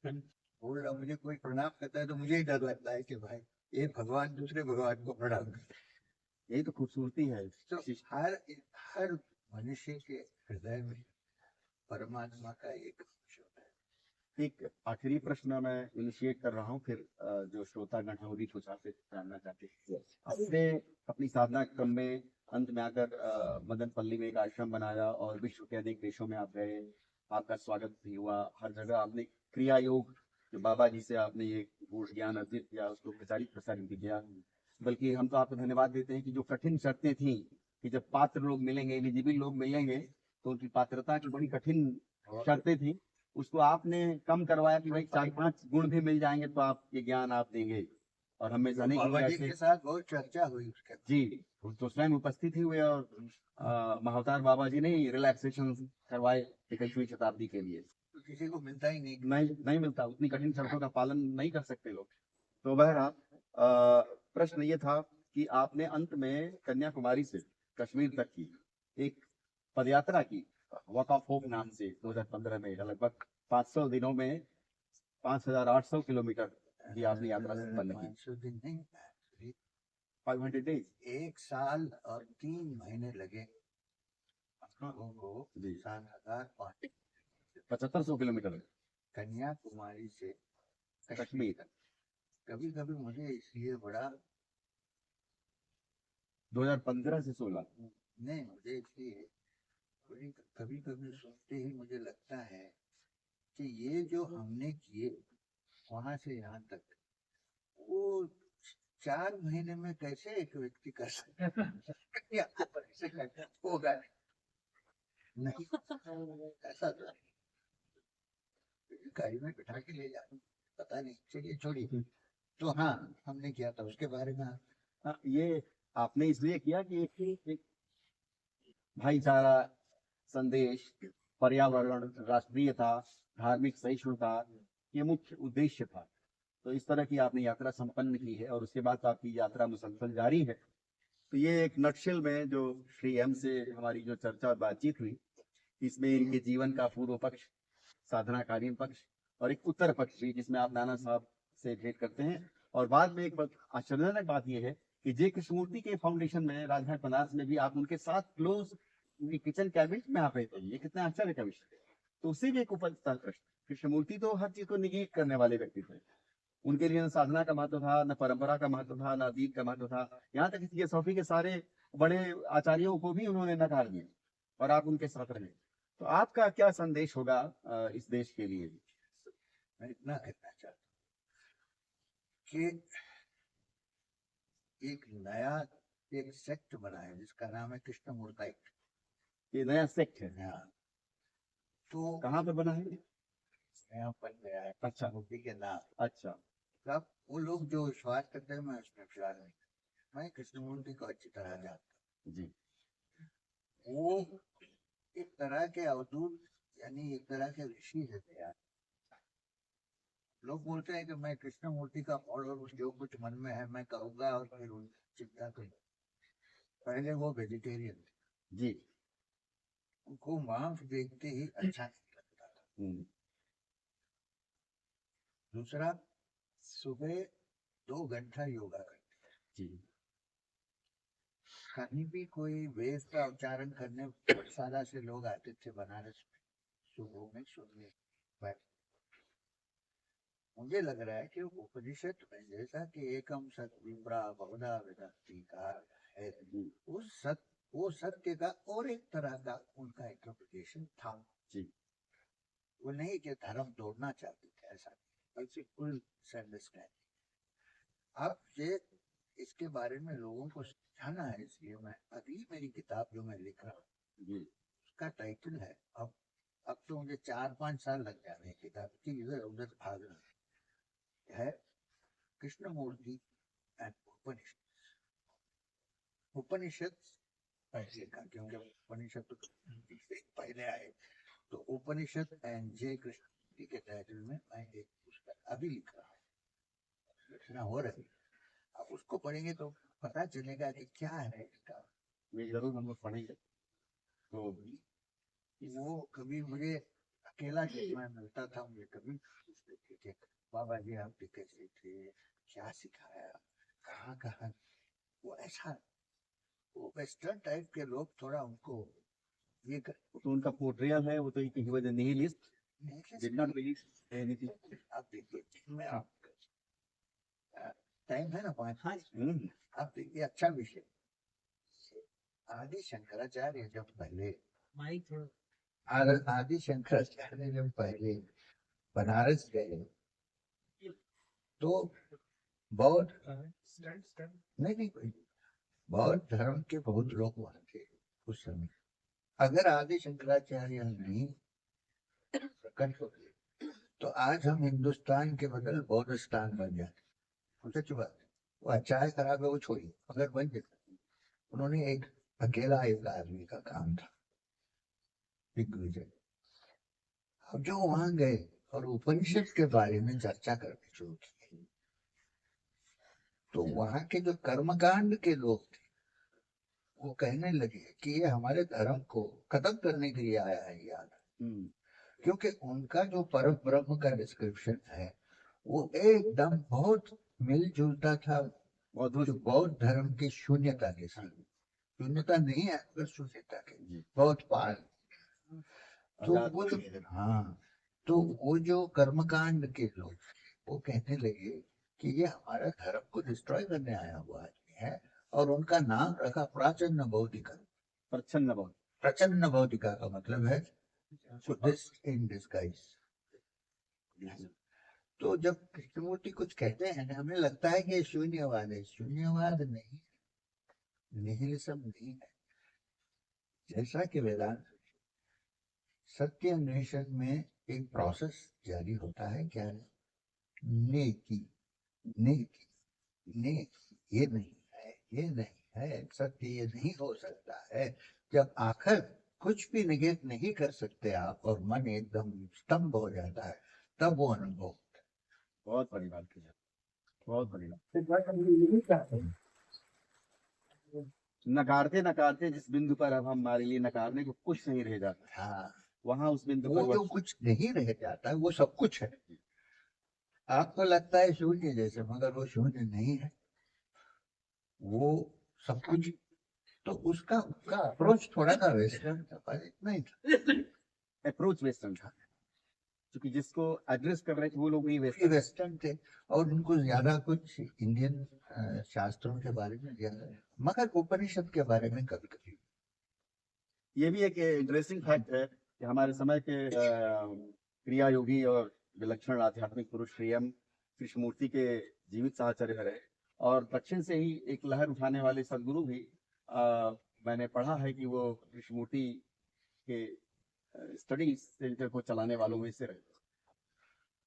मैंने बोल रहा, मुझे कोई प्रणाम करता है तो मुझे ही डर लगता है कि भाई ये भगवान दूसरे भगवान को प्रणाम करता है। यही तो खूबसूरती है। तो हर मनुष्य के हृदय में परमात्मा का एक अंश होता है। एक आखिरी प्रश्न मैं इनिशिएट कर रहा हूँ, फिर जो श्रोतागण है वो भी कुछ आपसे जानना चाहते हैं। आपने अपनी साधना क्रम में अंत में आकर मदनपल्ली में एक आश्रम बनाया और विश्व के अनेक देशों में आप गए, आपका स्वागत भी हुआ, हर जगह आपने क्रिया योग जो बाबा जी से आपने ये गूढ़ ज्ञान अर्जित किया उसको प्रसारित भी किया। बल्कि हम तो आपको धन्यवाद देते हैं कि जो कठिन शर्तें थी कि जब पात्र लोग मिलेंगे, एलिजिबल लोग मिलेंगे, तो उनकी पात्रता की बड़ी कठिन शर्तें थी, उसको आपने कम करवाया कि भाई 4-5 गुण भी मिल जाएंगे तो आप ये ज्ञान आप देंगे। और हमें जाने बाबा जी के साथ बहुत चर्चा हुई उसके। जी, तो स्वयं उपस्थित ही हुए और महावतार बाबा जी ने रिलैक्सेशन करवाए 21वीं शताब्दी के लिए। तो किसी को मिलता ही नहीं, नहीं मिलता, उतनी कठिन शर्तों का पालन नहीं कर सकते लोग। तो बहरहाल प्रश्न ये था कि आपने अंत में कन्याकुमारी से कश्मीर तक की एक पदयात्रा की, वॉक ऑफ होप नाम से 2015 में, लगभग 500 दिनों में 5800 किलोमीटर की आपने यात्रा संपन्न की। 500 दिन नहीं, 500 डेज, 1 साल और 3 महीने लगे हम लोगों को। जी। 7500 किलोमीटर कन्याकुमारी से कश्मीर। कभी कभी मुझे इसलिए बड़ा 2015 से 16 नहीं, मुझे इसलिए कभी कभी सोचते ही मुझे लगता है कि ये जो हमने किए वहां से यहाँ तक, वो 4 महीने में कैसे एक व्यक्ति कर सकता है? होगा नहीं, ऐसा तो गाड़ी में बिठा के ले जा, पता नहीं, चलिए छोड़िए। तो हाँ, हमने किया था उसके बारे में। ये आपने इसलिए किया कि एक भाईचारा संदेश, पर्यावरण, राष्ट्रीयता, धार्मिक सहिष्णुता, ये मुख्य उद्देश्य था। तो इस तरह की आपने यात्रा संपन्न की है और उसके बाद आपकी यात्रा मुसलसल जारी है। तो ये एक नटशेल में जो श्री एम से हमारी जो चर्चा और बातचीत हुई, इसमें इनके जीवन का पूर्व पक्ष, साधनाकालीन पक्ष और एक उत्तर पक्ष भी, जिसमें आप नाना साहब से भेंट करते हैं। और बाद में एक आश्चर्यजनक बात यह है कि जे कृष्णमूर्ति के फाउंडेशन में राजघाट बनारस में भी आप उनके साथ क्लोज किचन कैबिनेट में आप रहते हैं। ये कितना आश्चर्य का विषय है। तो उससे भी एक उपजता प्रश्न, कृष्णमूर्ति तो हर चीज को निगेट करने वाले व्यक्ति थे। उनके लिए न साधना का महत्व था, न परंपरा का महत्व था, न अतीत का महत्व था। यहाँ तक थियोसॉफी के सारे बड़े आचार्यों को भी उन्होंने नकार दिया और आप उनके साथ रहे। तो आपका क्या संदेश होगा इस देश के लिए? मैं इतना कहना चाहता हूँ कि एक नया एक सेक्ट बना है जिसका नाम है कृष्ण मूर्ति। ये नया सेक्ट है, हाँ, तो कहाँ पे बना है? यहाँ बन गया है अच्छा। मूर्ति के नाम। अच्छा। अब वो लोग जो विश्वास करते हैं मैं उसमें विश्वास नहीं करता। मैं कृष्ण मूर्ति को अच्छी तरह जानता जी। हूँ। वो एक तरह के अवधूत यानी एक तरह के ऋषि है यार। लोग बोलते हैं कि मैं कृष्ण मूर्ति का फॉलोअर, जो कुछ मन में है मैं करूंगा और फिर उनकी चिंता करूंगा। पहले वो वेजिटेरियन थे, जी। उनको मांस देखते ही अच्छा नहीं लगता था। दूसरा, सुबह 2 घंटा योगा करते। जी। कहीं भी कोई वेद का उच्चारण करने सादा से लोग आते थे बनारस में सुबह में सुनने पर। मुझे लग रहा है कि उपनिषद में जैसा कि एकम सत विप्रा बहुधा वेदांति का है, वो सत्य का और एक तरह का उनका इंटरप्रिटेशन था। जी। वो नहीं कि धर्म तोड़ना चाहते थे, ऐसा नहीं, फुल अंडरस्टैंडिंग। अब ये इसके बारे में लोगों को समझाना है, इसलिए मैं अगली मेरी किताब जो मैं लिख रहा हूँ उसका टाइटल है, अब तो मुझे 4-5 साल लग जा रहे हैं किताब की इधर उधर भागना, है कृष्णमूर्ति एंड उपनिषद। उपनिषद पहले का, क्योंकि उपनिषद तो पहले आए, तो उपनिषद एंड जय कृष्ण के टाइटल में मैं एक पुस्तक अभी लिख रहा हूँ, रचना हो रही। अब उसको पढ़ेंगे तो पता चलेगा कि क्या है इसका। ये जरूर हम लोग पढ़ेंगे। तो वो कभी मुझे अकेला मैं मिलता था, मुझे कभी पूछते थे बाबा जी आप कैसे थे, क्या सिखाया, कहाँ कहाँ। वो ऐसा, वो वेस्टर्न टाइप के लोग थोड़ा उनको ये तो उनका पोर्ट्रेयल है, वो तो he was a nihilist, did not believe anything. आप देखिए, मैं आप टाइम है ना 5। आप देखिए अच्छा विषय, आदि शंकराचार्य जब पहले आदि शंकराचार्य जब पहले बनारस गए तो बौद्ध नहीं कोई बौद्ध धर्म के बहुत लोग वहां थे उस समय। अगर आदि शंकराचार्य नहीं प्रकट होते तो आज हम हिंदुस्तान के बदल बौद्धस्तान बन जाते। सच बात, वो अच्छा है खराब है वो छोड़िए, अगर बन जाते। उन्होंने एक अकेला एक आदमी का काम था, दिग्विजय। अब जो वहां गए और उपनिषद के बारे में चर्चा करनी शुरू की, तो वहां के जो कर्मकांड के लोग थे वो कहने लगे कि ये हमारे धर्म को खत्म करने के लिए आया है याद। क्योंकि उनका जो परम ब्रह्म का डिस्क्रिप्शन है वो एकदम बहुत मिलजुलता था बौद्ध धर्म की शून्यता के साथ। शून्यता नहीं है मगर शून्यता के बहुत पार। तो वो हाँ, तो वो जो कर्मकांड के लोग वो कहने लगे कि ये हमारा धर्म को डिस्ट्रॉय करने आया हुआ आदमी है, और उनका नाम रखा प्रचन्न बौद्धिका। प्रचन्न बौद्धिका का मतलब है बुद्धिस्ट इन डिस्गाइज। तो जब कृष्णमूर्ति कुछ कहते हैं हमें लगता है कि शून्यवाद है, शून्यवाद नहीं, निहिलिज्म नहीं है। जैसा कि वेदांत सत्य अन्वेषण में एक प्रोसेस जारी होता है, क्या है नेकी नेकी नेकी, ये नहीं है, ये नहीं है, सत्य ये नहीं हो सकता है। जब आखिर कुछ भी निगेट नहीं कर सकते आप और मन एकदम स्तंभ हो जाता है, तब वो अनुभव होता है। बहुत बड़ी बात की, बहुत बड़ी बात। नकारते नकारते जिस बिंदु पर अब हमारे लिए नकारने को कुछ नहीं रह जाता, हाँ, वहां उस बिंदु वो पर जो कुछ नहीं रह जाता है वो सब कुछ है। आपको लगता है शून्य जैसे, मगर वो शून्य नहीं है, वो सब कुछ। तो उसका अप्रोच थोड़ा सा वेस्टर्न था, पर इतना ही था। अप्रोच वेस्टर्न था, क्योंकि जिसको एड्रेस कर रहे थे वो लोग भी वेस्टर्न थे और उनको ज्यादा कुछ इंडियन शास्त्रों के बारे में ज्यादा, मगर उपनिषद के बारे में कभी कभी। ये भी एक इंटरेस्टिंग फैक्ट है कि हमारे समय के क्रिया योगी और विलक्षण आध्यात्मिक पुरुष श्रीयम कृष्णमूर्ति के जीवित साहचर्य रहे। और दक्षिण से ही एक लहर उठाने वाले सदगुरु भी मैंने पढ़ा है कि वो कृष्णमूर्ति के स्टडी सेंटर को चलाने वालों में से रहे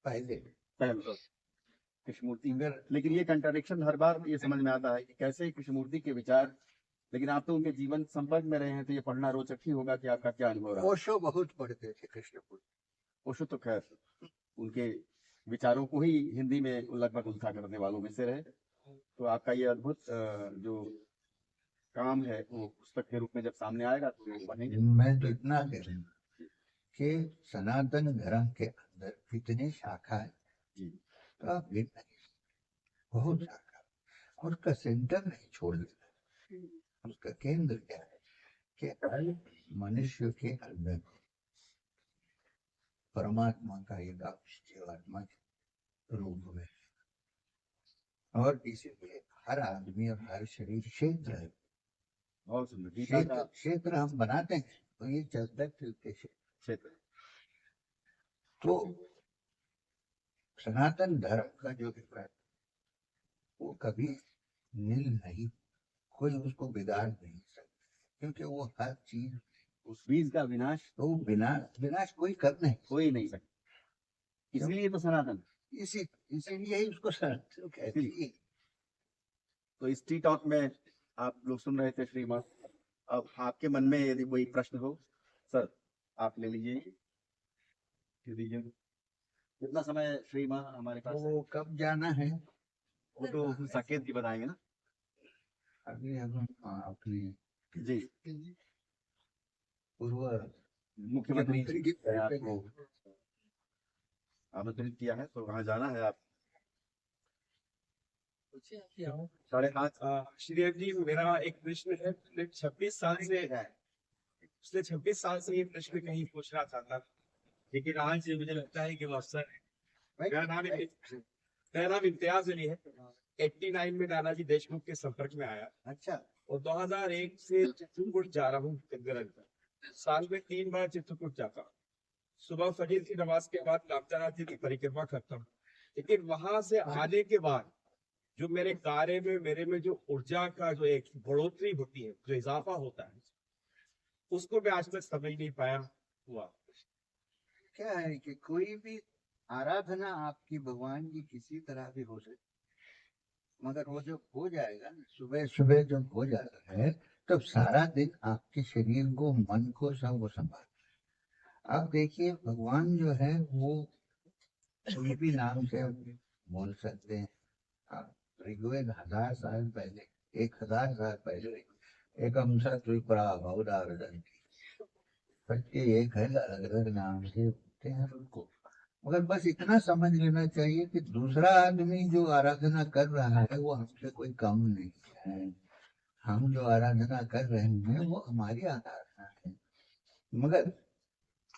पहले पहले कृष्णमूर्ति। लेकिन ये कंट्राडिक्शन हर बार ये समझ में आता है कि कैसे कृष्णमूर्ति के विचार, लेकिन आप तो उनके जीवन संपर्क में रहे हैं तो ये पढ़ना रोचक ही होगा कि आपका क्या अनुभव रहा। ओशो बहुत पढ़ते थे कृष्णमूर्ति। ओशो तो खैर उनके विचारों को ही हिंदी में लगभग उल्था करने वालों में से रहे। तो आपका ये अद्भुत जो काम है वो पुस्तक के रूप में जब सामने आएगा तो बनेंगे। मैं तो इतना कह रहा हूँ कि सनातन धर्म के अंदर कितनी शाखा है जी, तो आप गिन नहीं सकते। बहुत शाखा और उसका सेंटर नहीं छोड़ देना। उसका केंद्र क्या है कि हर मनुष्य के अंदर परमात्मा का एक जीवात्मा के रूप में, और इसीलिए हर आदमी और हर शरीर क्षेत्र है। बहुत सुंदर। गीता का क्षेत्र हम बनाते हैं तो ये चलते फिरते क्षेत्र। तो सनातन धर्म का जो है वो कभी नील नहीं, कोई उसको बिगाड़ नहीं सकता, क्योंकि वो हर चीज उस बीज का विनाश तो विनाश कोई कर नहीं हो ही नहीं सकता, इसलिए तो सनातन। इसीलिए ही उसको सनातन कहते हैं। तो इस टी टॉक में आप लोग सुन रहे थे श्रीमान। अब आपके मन में यदि कोई प्रश्न हो सर आप ले लीजिए। कितना समय श्रीमान हमारे पास है? वो कब जाना है वो तो साकेत जी बताएंगे ना। अभी हम अपने जी पूर्व मुख्यमंत्री जी ने आपको आमंत्रित किया है तो वहाँ जाना है। आप 8:30। श्री जी मेरा एक प्रश्न है। पिछले 26 साल से ये प्रश्न कहीं पूछना चाहता था, लेकिन आज मुझे लगता है कि वो अवसर है। मेरा नाम इम्तियाज अली है। 89 में नानाजी देशमुख के संपर्क में आया। अच्छा, और 2001 से चित्रकूट जा रहा हूँ। साल में 3 बार चित्रकूट जाता हूँ। सुबह फजर की नमाज के बाद लापतानाथ जी की परिक्रमा करता हूँ। लेकिन वहां से आने के बाद जो मेरे कार्य में मेरे में जो ऊर्जा का जो एक बढ़ोतरी होती है, जो इजाफा होता है, उसको मैं आज तक समझ नहीं पाया हुआ। क्या है कि कोई भी आराधना आपकी भगवान की किसी तरह भी हो सकती, मगर वो जब हो जाएगा ना, सुबह सुबह जब हो जाता है तब सारा दिन आपके शरीर को, मन को, सब वो संभाल। आप देखिए भगवान जो है वो कोई भी नाम से बोल सकते हैं। आप ऋग्वेद 1000 साल पहले, 1000 साल पहले एक अंशा त्रिपुरा बहुदावदन सबके एक है, अलग अलग नाम से होते हैं उनको। मगर बस इतना समझ लेना चाहिए कि दूसरा आदमी जो आराधना कर रहा है वो हमसे कोई कम नहीं है। हम जो आराधना कर रहे हैं वो हमारी आराधना है। मगर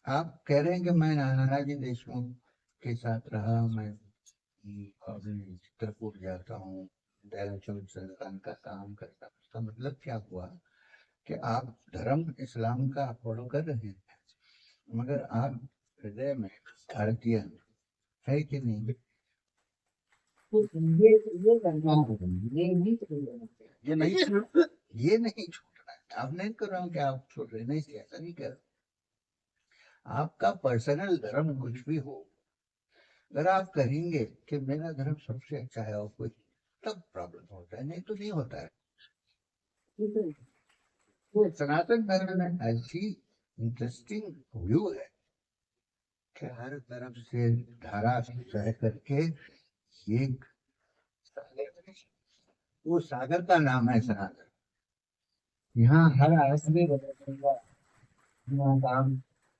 आप कह रहे हैं कि मैं नानाजी देशमुख के साथ रहा, मैं चित्रकूट जाता हूँ, दयाचौर संस्थान का काम करता हूँ। इसका मतलब क्या हुआ कि आप धर्म इस्लाम का फॉलो कर रहे हैं, मगर आप हृदय में भारतीय है कि नहीं? ये नहीं छूटना है। आप नहीं कर रहा हूँ कि आप छोड़ रहे, नहीं, ऐसा नहीं कर रहा। आपका पर्सनल धर्म कुछ भी हो, अगर आप कहेंगे कि मेरा धर्म सबसे अच्छा है और कोई, तब प्रॉब्लम होता है, नहीं तो नहीं होता है। तो सनातन धर्म में ऐसी इंटरेस्टिंग व्यू है कि हर तरफ से धारा सह करके एक वो सागर का नाम है सनातन। यहाँ हर आदमी काम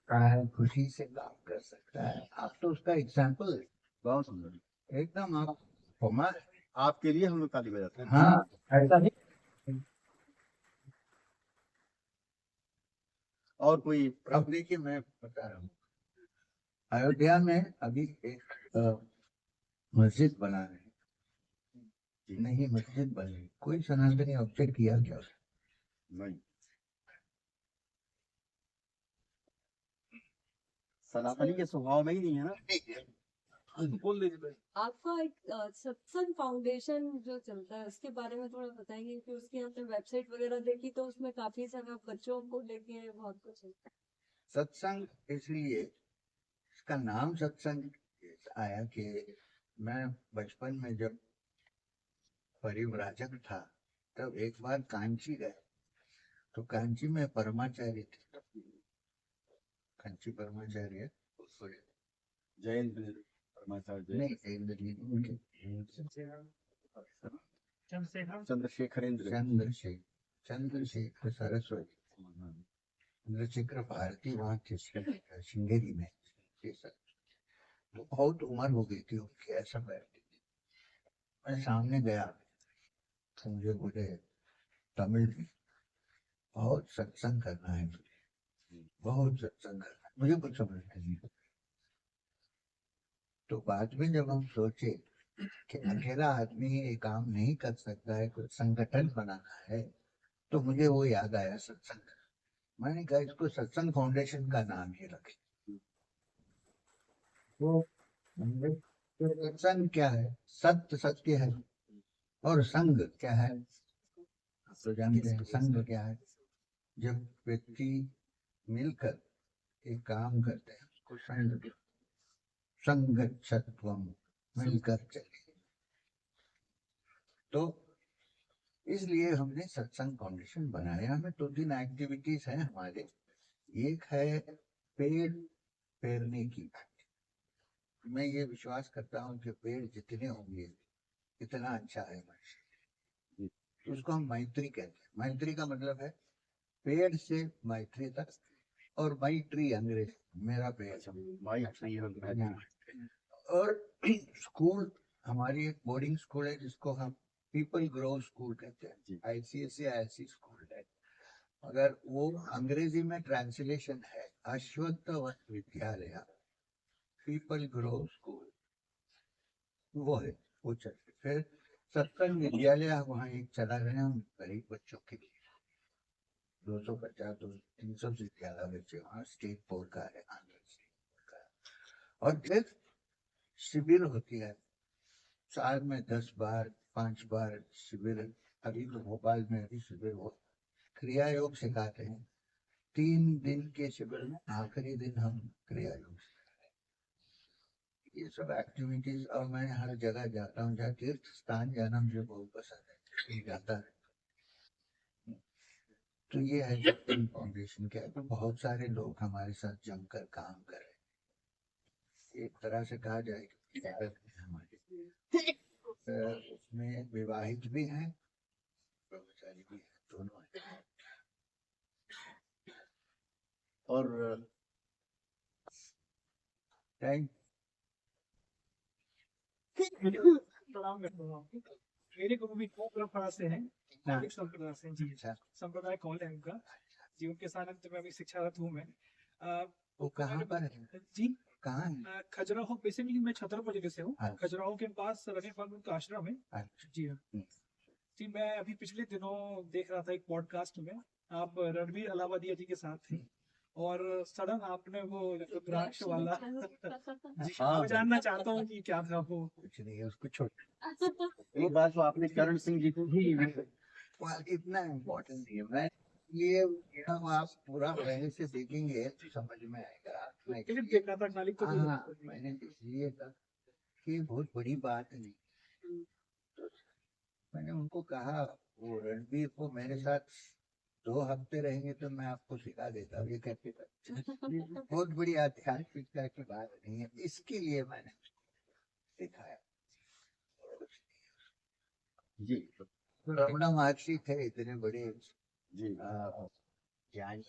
का है, खुशी से काम कर सकता है। आप तो उसका एग्जाम्पल है। बहुत सुंदर। एकदम आप हमारे आपके लिए हम लोग ताली बजाते हैं। हाँ, ऐसा नहीं। और कोई अब देखिए मैं बता रहा हूँ, अयोध्या में अभी एक मस्जिद बना रहे हैं। नहीं, मस्जिद बनी, कोई सनातनी ऑब्जेक्ट किया क्या? नहीं, सनातनी के स्वभाव में ही नहीं है ना। बोल दीजिए भाई। आपका एक सत्संग फाउंडेशन जो चलता है उसके बारे में थोड़ा बताएंगे कि उसकी हमने वेबसाइट वगैरह देखी तो उसमें काफी सारा बच्चों को लेके बहुत कुछ है। सत्संग इसलिए इसका नाम सत्संग आया कि मैं बचपन में जब परिव्राजक था तब एक बार कांची गए, तो कांची में परमाचार्य थे, कांची परमाचार्य जयेंद्र परमाचार्य नहीं जयेंद्र जी नहीं, उनके चंद्रशेखरेंद्र चंद्रशेखर सरस्वती, चंद्रशेखर भारती वहाँ थे श्रृंगेरी में। ये सब वो बहुत उम्र हो गई थी उनकी, ऐसा बैठती थी। मैं सामने गया तो मुझे बोले तमिल में बहुत सत्संग करना है मुझे, बहुत सत्संग करना है। मुझे कुछ समझ नहीं। तो बाद में जब हम सोचे कि अकेला आदमी ये काम नहीं कर सकता है, कुछ संगठन बनाना है, तो मुझे वो याद आया सत्संग। मैंने कहा इसको सत्संग फाउंडेशन का नाम ही रखे। वो सत्संग क्या है? सत्य सत्य है, और संग क्या है? आप तो जानते हैं संग क्या है। जब व्यक्ति मिलकर एक काम करते हैं उसको संग, संगच्छत्वम, मिलकर चले। तो इसलिए हमने सत्संग फाउंडेशन बनाया। हमें 2-3 एक्टिविटीज हैं हमारे। एक है पेड़ पेरने की। मैं ये विश्वास करता हूँ कि पेड़ जितने होंगे इतना अच्छा है मनुष्य। तो उसको हम मैत्री कहते हैं। मैत्री का मतलब है पेड़ से मैत्री तक, और माई ट्री अंग्रेज मेरा पेड़। और स्कूल, हमारी एक बोर्डिंग स्कूल है जिसको हम पीपल ग्रो स्कूल कहते हैं। ICSE स्कूल है, अगर वो अंग्रेजी में ट्रांसलेशन है अश्वत्थवत विद्यालय, पीपल ग्रो स्कूल, वो है वो चलते। फिर सत्संग विद्यालय वहाँ एक चला रहे हैं हम गरीब बच्चों के लिए, 250-300 से ज्यादा बच्चे वहाँ, स्टेट बोर्ड का है, आंध्र स्टेट बोर्ड का है। और फिर शिविर होती है साल में 10 बार 5 बार शिविर। अभी तो भोपाल में अभी शिविर हो, क्रिया योग सिखाते हैं 3 दिन के शिविर में। आखिरी दिन हम क्रिया योग सिखाते हैं। ये सब एक्टिविटीज। और मैं हर जगह जाता हूँ, जहाँ तीर्थ स्थान जाना मुझे बहुत पसंद है, जाता है। तो ये है सत्संग फाउंडेशन के। तो बहुत सारे लोग हमारे साथ जमकर काम कर रहे हैं। एक तरह से कहा जाए कि भारत में हमारे उसमें विवाहित भी हैं, ब्रह्मचारी भी हैं, दोनों हैं। और टाइम प्रणाम करता हूँ आपको। मेरे गुरु भी को परंपरा से हैं, एक संप्रदाय से जी। अच्छा। संप्रदाय कौन है उनका जी, उनके साथ अंत में अभी शिक्षारत हूँ मैं। वो कहाँ पर है? जी कहाँ है? खजुराहो, बेसिकली मैं छतरपुर जिले से हूँ। अच्छा। खजुराहो के पास रवि फार्म का आश्रम है। अच्छा। जी हाँ जी। मैं अभी पिछले दिनों देख रहा था एक पॉडकास्ट में, आप रणवीर अलावादिया जी के साथ थे, और सडन आपने वो रुद्राक्ष वाला जी हाँ। मैं जानना चाहता हूँ कि क्या था वो। कुछ नहीं है, उसको छोड़। एक बार तो आपने करण सिंह जी को भी इतना इम्पोर्टेंट नहीं है। मैं ये हम आप पूरा पहले से देखेंगे तो समझ में आएगा। मैं क्लिप देख रहा था मालिक को। हाँ, मैंने इसलिए कहा कि बहुत बड़ी बात नहीं। तो मैंने उनको कहा, वो रणबीर को मेरे साथ 2 हफ्ते रहेंगे तो मैं आपको सिखा देता हूँ। ये कहते बहुत बड़ी आध्यात्मिकता की बात नहीं है, इसके लिए मैंने सिखाया। जी रमणा महर्षि थे इतने बड़े जी ज्ञानी,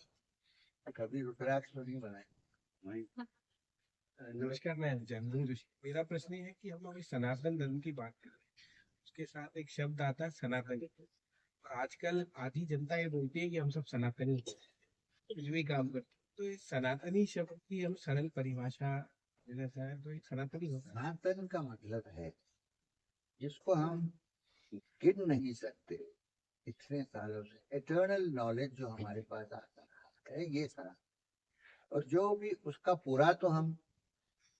कभी रुद्राक्ष तो नहीं बनाए। नमस्कार, मैं जयमोहन जोशी। मेरा प्रश्न ये है कि हम अभी सनातन धर्म की बात कर रहे हैं, उसके साथ एक शब्द आता है सनातन। आजकल आधी जनता ये बोलती है कि हम सब सनातनी हैं, कुछ भी काम करते हैं। तो ये सनातनी शब्द की हम सरल परिभाषा देना चाहें तो एक सनातनी होता है। सनातन का मतलब है जिसको हम गिन नहीं सकते इतने सालों से, एटर्नल नॉलेज जो हमारे पास आता है, ये सनातन। और जो भी उसका पूरा तो हम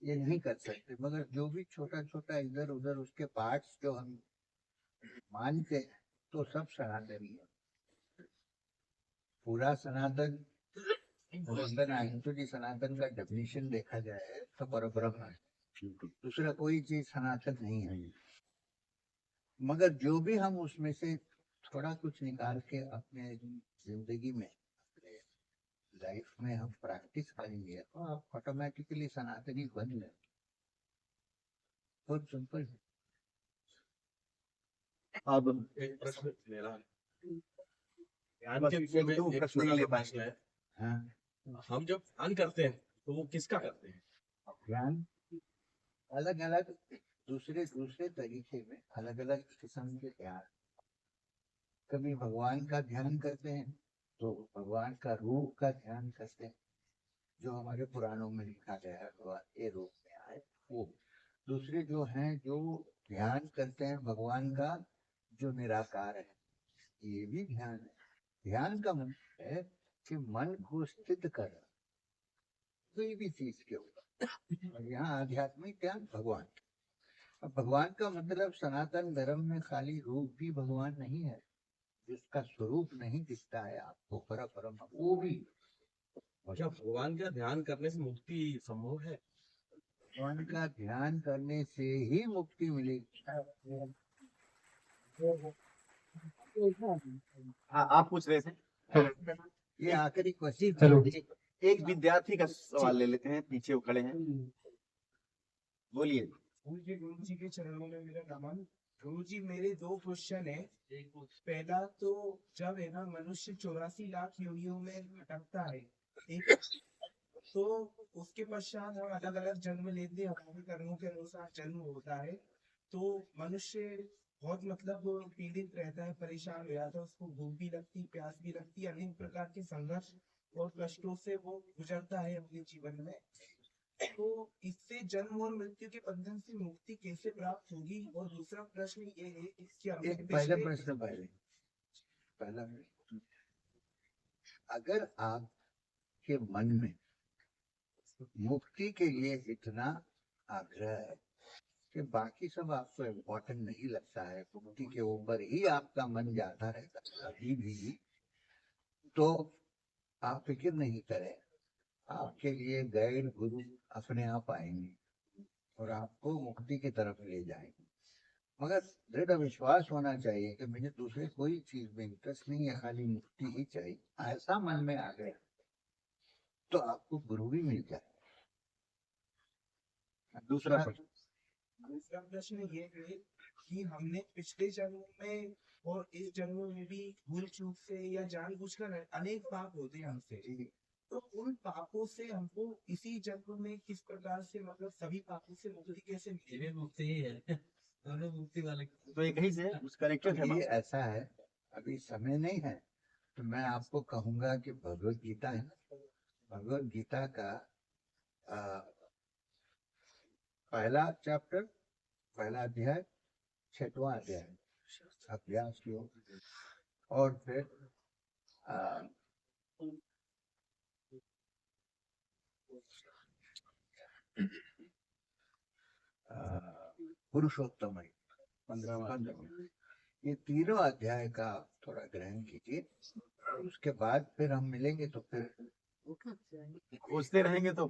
ये नहीं कर सकते, मगर जो भी छोटा छोटा इधर उधर उसके पार्ट्स जो हम मानते हैं तो सब सनातनी है। पूरा सनातन, सनातन एक्चुअली सनातन का डेफिनेशन देखा जाए तो परब्रह्म है, दूसरा कोई चीज सनातन नहीं है। मगर जो भी हम उसमें से थोड़ा कुछ निकाल के अपने जिंदगी में, अपने लाइफ में हम प्रैक्टिस करेंगे तो आप ऑटोमेटिकली सनातनी बन गए। बहुत सिंपल है। अब एक प्रश्न मेरा ध्यान बस के एक विषय में दो एक प्रश्न छोटा ले सा प्रश्न है। हाँ, हम जब ध्यान करते हैं तो वो किसका करते हैं? ध्यान अलग अलग दूसरे दूसरे तरीके में अलग अलग किस्म के ध्यान। कभी भगवान का ध्यान करते हैं तो भगवान का रूप का ध्यान करते हैं, जो हमारे पुराणों में लिखा गया है भगवान ये रूप में आए वो। दूसरे जो हैं जो ध्यान करते हैं भगवान का जो निराकार है, ये भी ध्यान है। ध्यान का मतलब है कि मन को स्थित करना कोई भी चीज के ऊपर, और यहाँ आध्यात्मिक ध्यान भगवान। अब भगवान का मतलब सनातन धर्म में खाली रूप भी भगवान नहीं है, जिसका स्वरूप नहीं दिखता है आपको परम, वो भी क्या भगवान का ध्यान करने से मुक्ति संभव है? भगवान का ध्यान करने से ही मुक्ति मिलेगी। हाँ, आप पूछ रहे थे। ये आखिरी क्वेश्चन। चलो एक विद्यार्थी का सवाल ले लेते हैं, पीछे वो खड़े हैं, बोलिए। गुरु जी के चरणों में मेरा नमन। गुरु जी मेरे 2 क्वेश्चन है। पहला तो जब है ना मनुष्य 84 लाख योनियों में भटकता है, एक तो उसके पश्चात हम अलग अलग जन्म लेते हैं, हमारे कर्मों के अनुसार जन्म होता है। तो मनुष्य बहुत मतलब पीड़ित रहता है, परेशान हो जाता है, उसको भूख भी लगती, प्यास भी लगती, अनेक प्रकार के संघर्ष और कष्टों से वो गुजरता है अपने जीवन में। तो इससे जन्म और मृत्यु के बंधन से मुक्ति कैसे प्राप्त होगी? और दूसरा प्रश्न ये है कि हमने एक पहला प्रश्न अगर आपके मन में मुक्ति के लिए इतना आग्रह है कि बाकी सब आपको इम्पोर्टेंट नहीं लगता है, मुक्ति के ऊपर ही आपका मन जाता रहता है अभी भी, तो आप फिक्र नहीं करें, आपके लिए गाइड गुरु अपने आप आएंगे और आपको मुक्ति की तरफ ले जाएंगे। मगर दृढ़ विश्वास होना चाहिए कि मुझे दूसरे कोई चीज में इंटरेस्ट नहीं है, खाली मुक्ति ही चाहिए। ऐसा मन में आ गया तो आपको गुरु भी मिल जाए। दूसरा प्रश्न। दूसरा प्रश्न ये है कि हमने पिछले जन्म में और इस जन्म में भी भूल चूक से या जानबूझकर अनेक पाप होते हैं हमसे, तो उन पापों से हमको इसी जन्म में किस प्रकार से मतलब सभी पापों से मुक्ति कैसे मिलेगी? मुक्ति ही है, दोनों मुक्ति वाले। तो एक ही से उस कनेक्टेड है ये बात। ऐसा है, अभी समय नहीं है तो मैं आपको कहूंगा कि भगवत गीता है, भगवत गीता का पहला चैप्टर, पहला अध्याय, 6वां अध्याय अभ्यास की हो, और फिर पुरुषोत्तम 15वां, ये तीनों अध्याय का थोड़ा ग्रहण कीजिए, उसके बाद फिर हम मिलेंगे तो फिर खोजते रहेंगे तो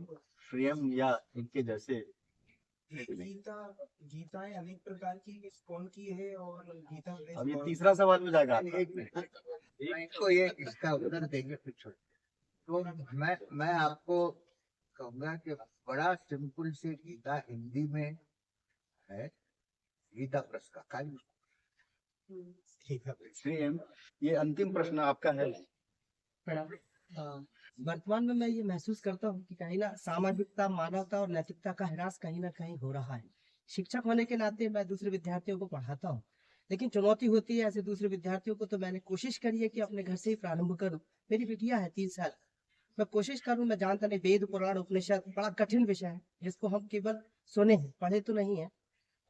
स्वयं या इनके जैसे। गीताएं अनेक प्रकार की कौन की है और गीता अब ये तीसरा सवाल हो जाएगा। एक इसको ये इसका उत्तर देंगे फिर छोड़। तो मैं आपको कहूंगा कि बड़ा सिंपल से गीता हिंदी में है, गीता प्रेस का खाली। ठीक है। स्वयं ये अंतिम प्रश्न आपका है। वर्तमान में मैं ये महसूस करता हूँ कि कहीं ना सामाजिकता, मानवता और नैतिकता का ह्रास कहीं ना कहीं हो रहा है। शिक्षक होने के नाते मैं दूसरे विद्यार्थियों को पढ़ाता हूँ, लेकिन चुनौती होती है ऐसे दूसरे विद्यार्थियों को। तो मैंने कोशिश करी है कि अपने घर से ही प्रारंभ करूँ। मेरी बिटिया है 3 साल, मैं कोशिश करूँ। मैं जानता नहीं, वेद पुराण उपनिषद बड़ा कठिन विषय है जिसको हम केवल सुने हैं, पढ़े तो नहीं है।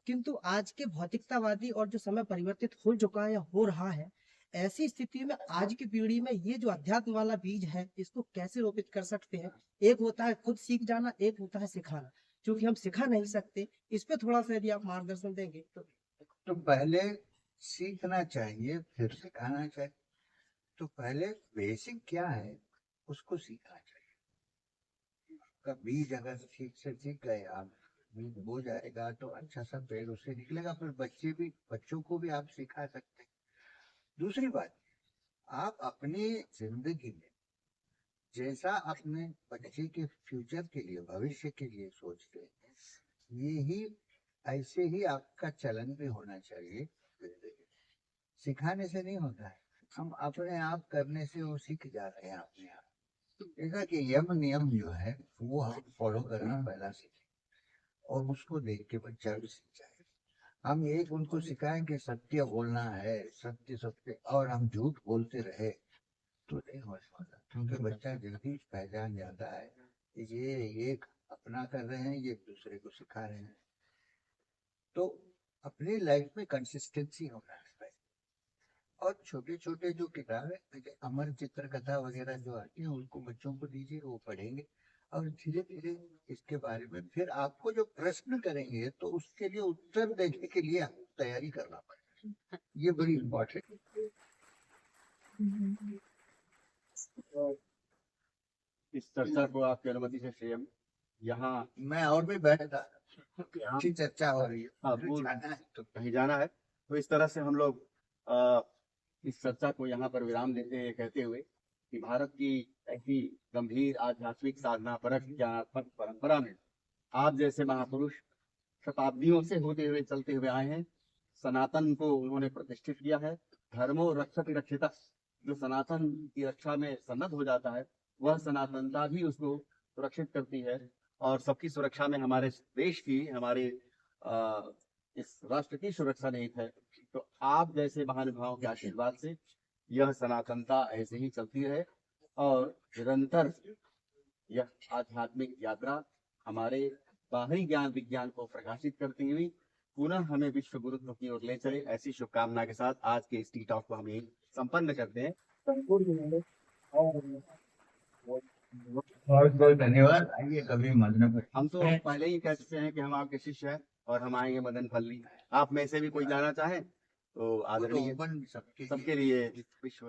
किंतु आज के भौतिकतावादी और जो समय परिवर्तित हो चुका है या हो रहा है, ऐसी स्थिति में आज की पीढ़ी में ये जो अध्यात्म वाला बीज है, इसको कैसे रोपित कर सकते हैं? एक होता है खुद सीख जाना, एक होता है सिखाना। क्योंकि हम सिखा नहीं सकते। इस पे थोड़ा सा यदि आप मार्गदर्शन देंगे तो पहले सीखना चाहिए फिर सिखाना चाहिए। तो पहले बेसिक क्या है उसको सीखना चाहिए। आपका बीज अगर ठीक से सीख गए आप, बीज बो जाएगा तो अच्छा सा पेड़ उससे निकलेगा, फिर बच्चों को भी आप सिखा सकते हैं। दूसरी बात, आप अपनी जिंदगी में जैसा अपने बच्चे के फ्यूचर के लिए, भविष्य के लिए सोचते हैं, यही ऐसे ही आपका चलन भी होना चाहिए। सिखाने से नहीं होता है, हम अपने आप करने से वो सीख जा रहे हैं अपने आप। जैसा कि यम नियम जो है वो हम फॉलो करना पहला सीखें और उसको देख के बच्चा भी सीख जाए। हम एक उनको सिखाएं कि सत्य बोलना है, सत्य सत्य, और हम झूठ बोलते रहे तो नहीं हो पाता, क्योंकि बच्चा जल्दी पहचान जाता है कि ये एक अपना कर रहे हैं, ये दूसरे को सिखा रहे हैं। तो अपनी लाइफ में कंसिस्टेंसी होना है। और छोटे छोटे जो किताबें अमर चित्र कथा वगैरह जो आती हैं उनको बच्चों को दीजिए, वो पढ़ेंगे और धीरे धीरे इसके बारे में फिर आपको जो प्रश्न करेंगे तो उसके लिए उत्तर देने के लिए आपको तैयारी करना पड़ेगा। ये बड़ी इम्पोर्टेंट। इस चर्चा को आपकी अनुमति से श्रेयम यहाँ मैं और भी बैठता, अच्छी चर्चा हो रही है। हाँ, जाना है तो कहीं जाना है। तो इस तरह से हम लोग इस चर्चा को यहाँ पर विराम देते हैं, कहते हुए कि भारत की ऐसी गंभीर आध्यात्मिक साधना परक ज्ञानात्मक परंपरा में आप जैसे महापुरुष शताब्दियों से होते हुए चलते हुए आए हैं। सनातन को उन्होंने प्रतिष्ठित किया है। धर्मो रक्षति रक्षिता, जो सनातन की रक्षा में सन्नद्ध हो जाता है वह सनातनता भी उसको सुरक्षित करती है। और सबकी सुरक्षा में हमारे देश की, हमारे इस राष्ट्र की सुरक्षा निहित है। तो आप जैसे महानुभावों के आशीर्वाद से यह सनातनता ऐसे ही चलती रहे और निरंतर यह आध्यात्मिक यात्रा हमारे बाहरी ज्ञान विज्ञान को प्रकाशित करती हुई पुनः हमें विश्व गुरुत्व की ओर ले चले। ऐसी शुभकामना के साथ आज के इस टी टॉक को हम यही संपन्न करते हैं। बहुत बहुत धन्यवाद। आइए कभी मदन, हम तो पहले ही कह चुके हैं कि हम आपके शिष्य हैं और हम आएंगे मदन पल्ली। आप में से भी कोई जाना चाहे तो आदरणीय ओपन सबके सबके लिए विश्व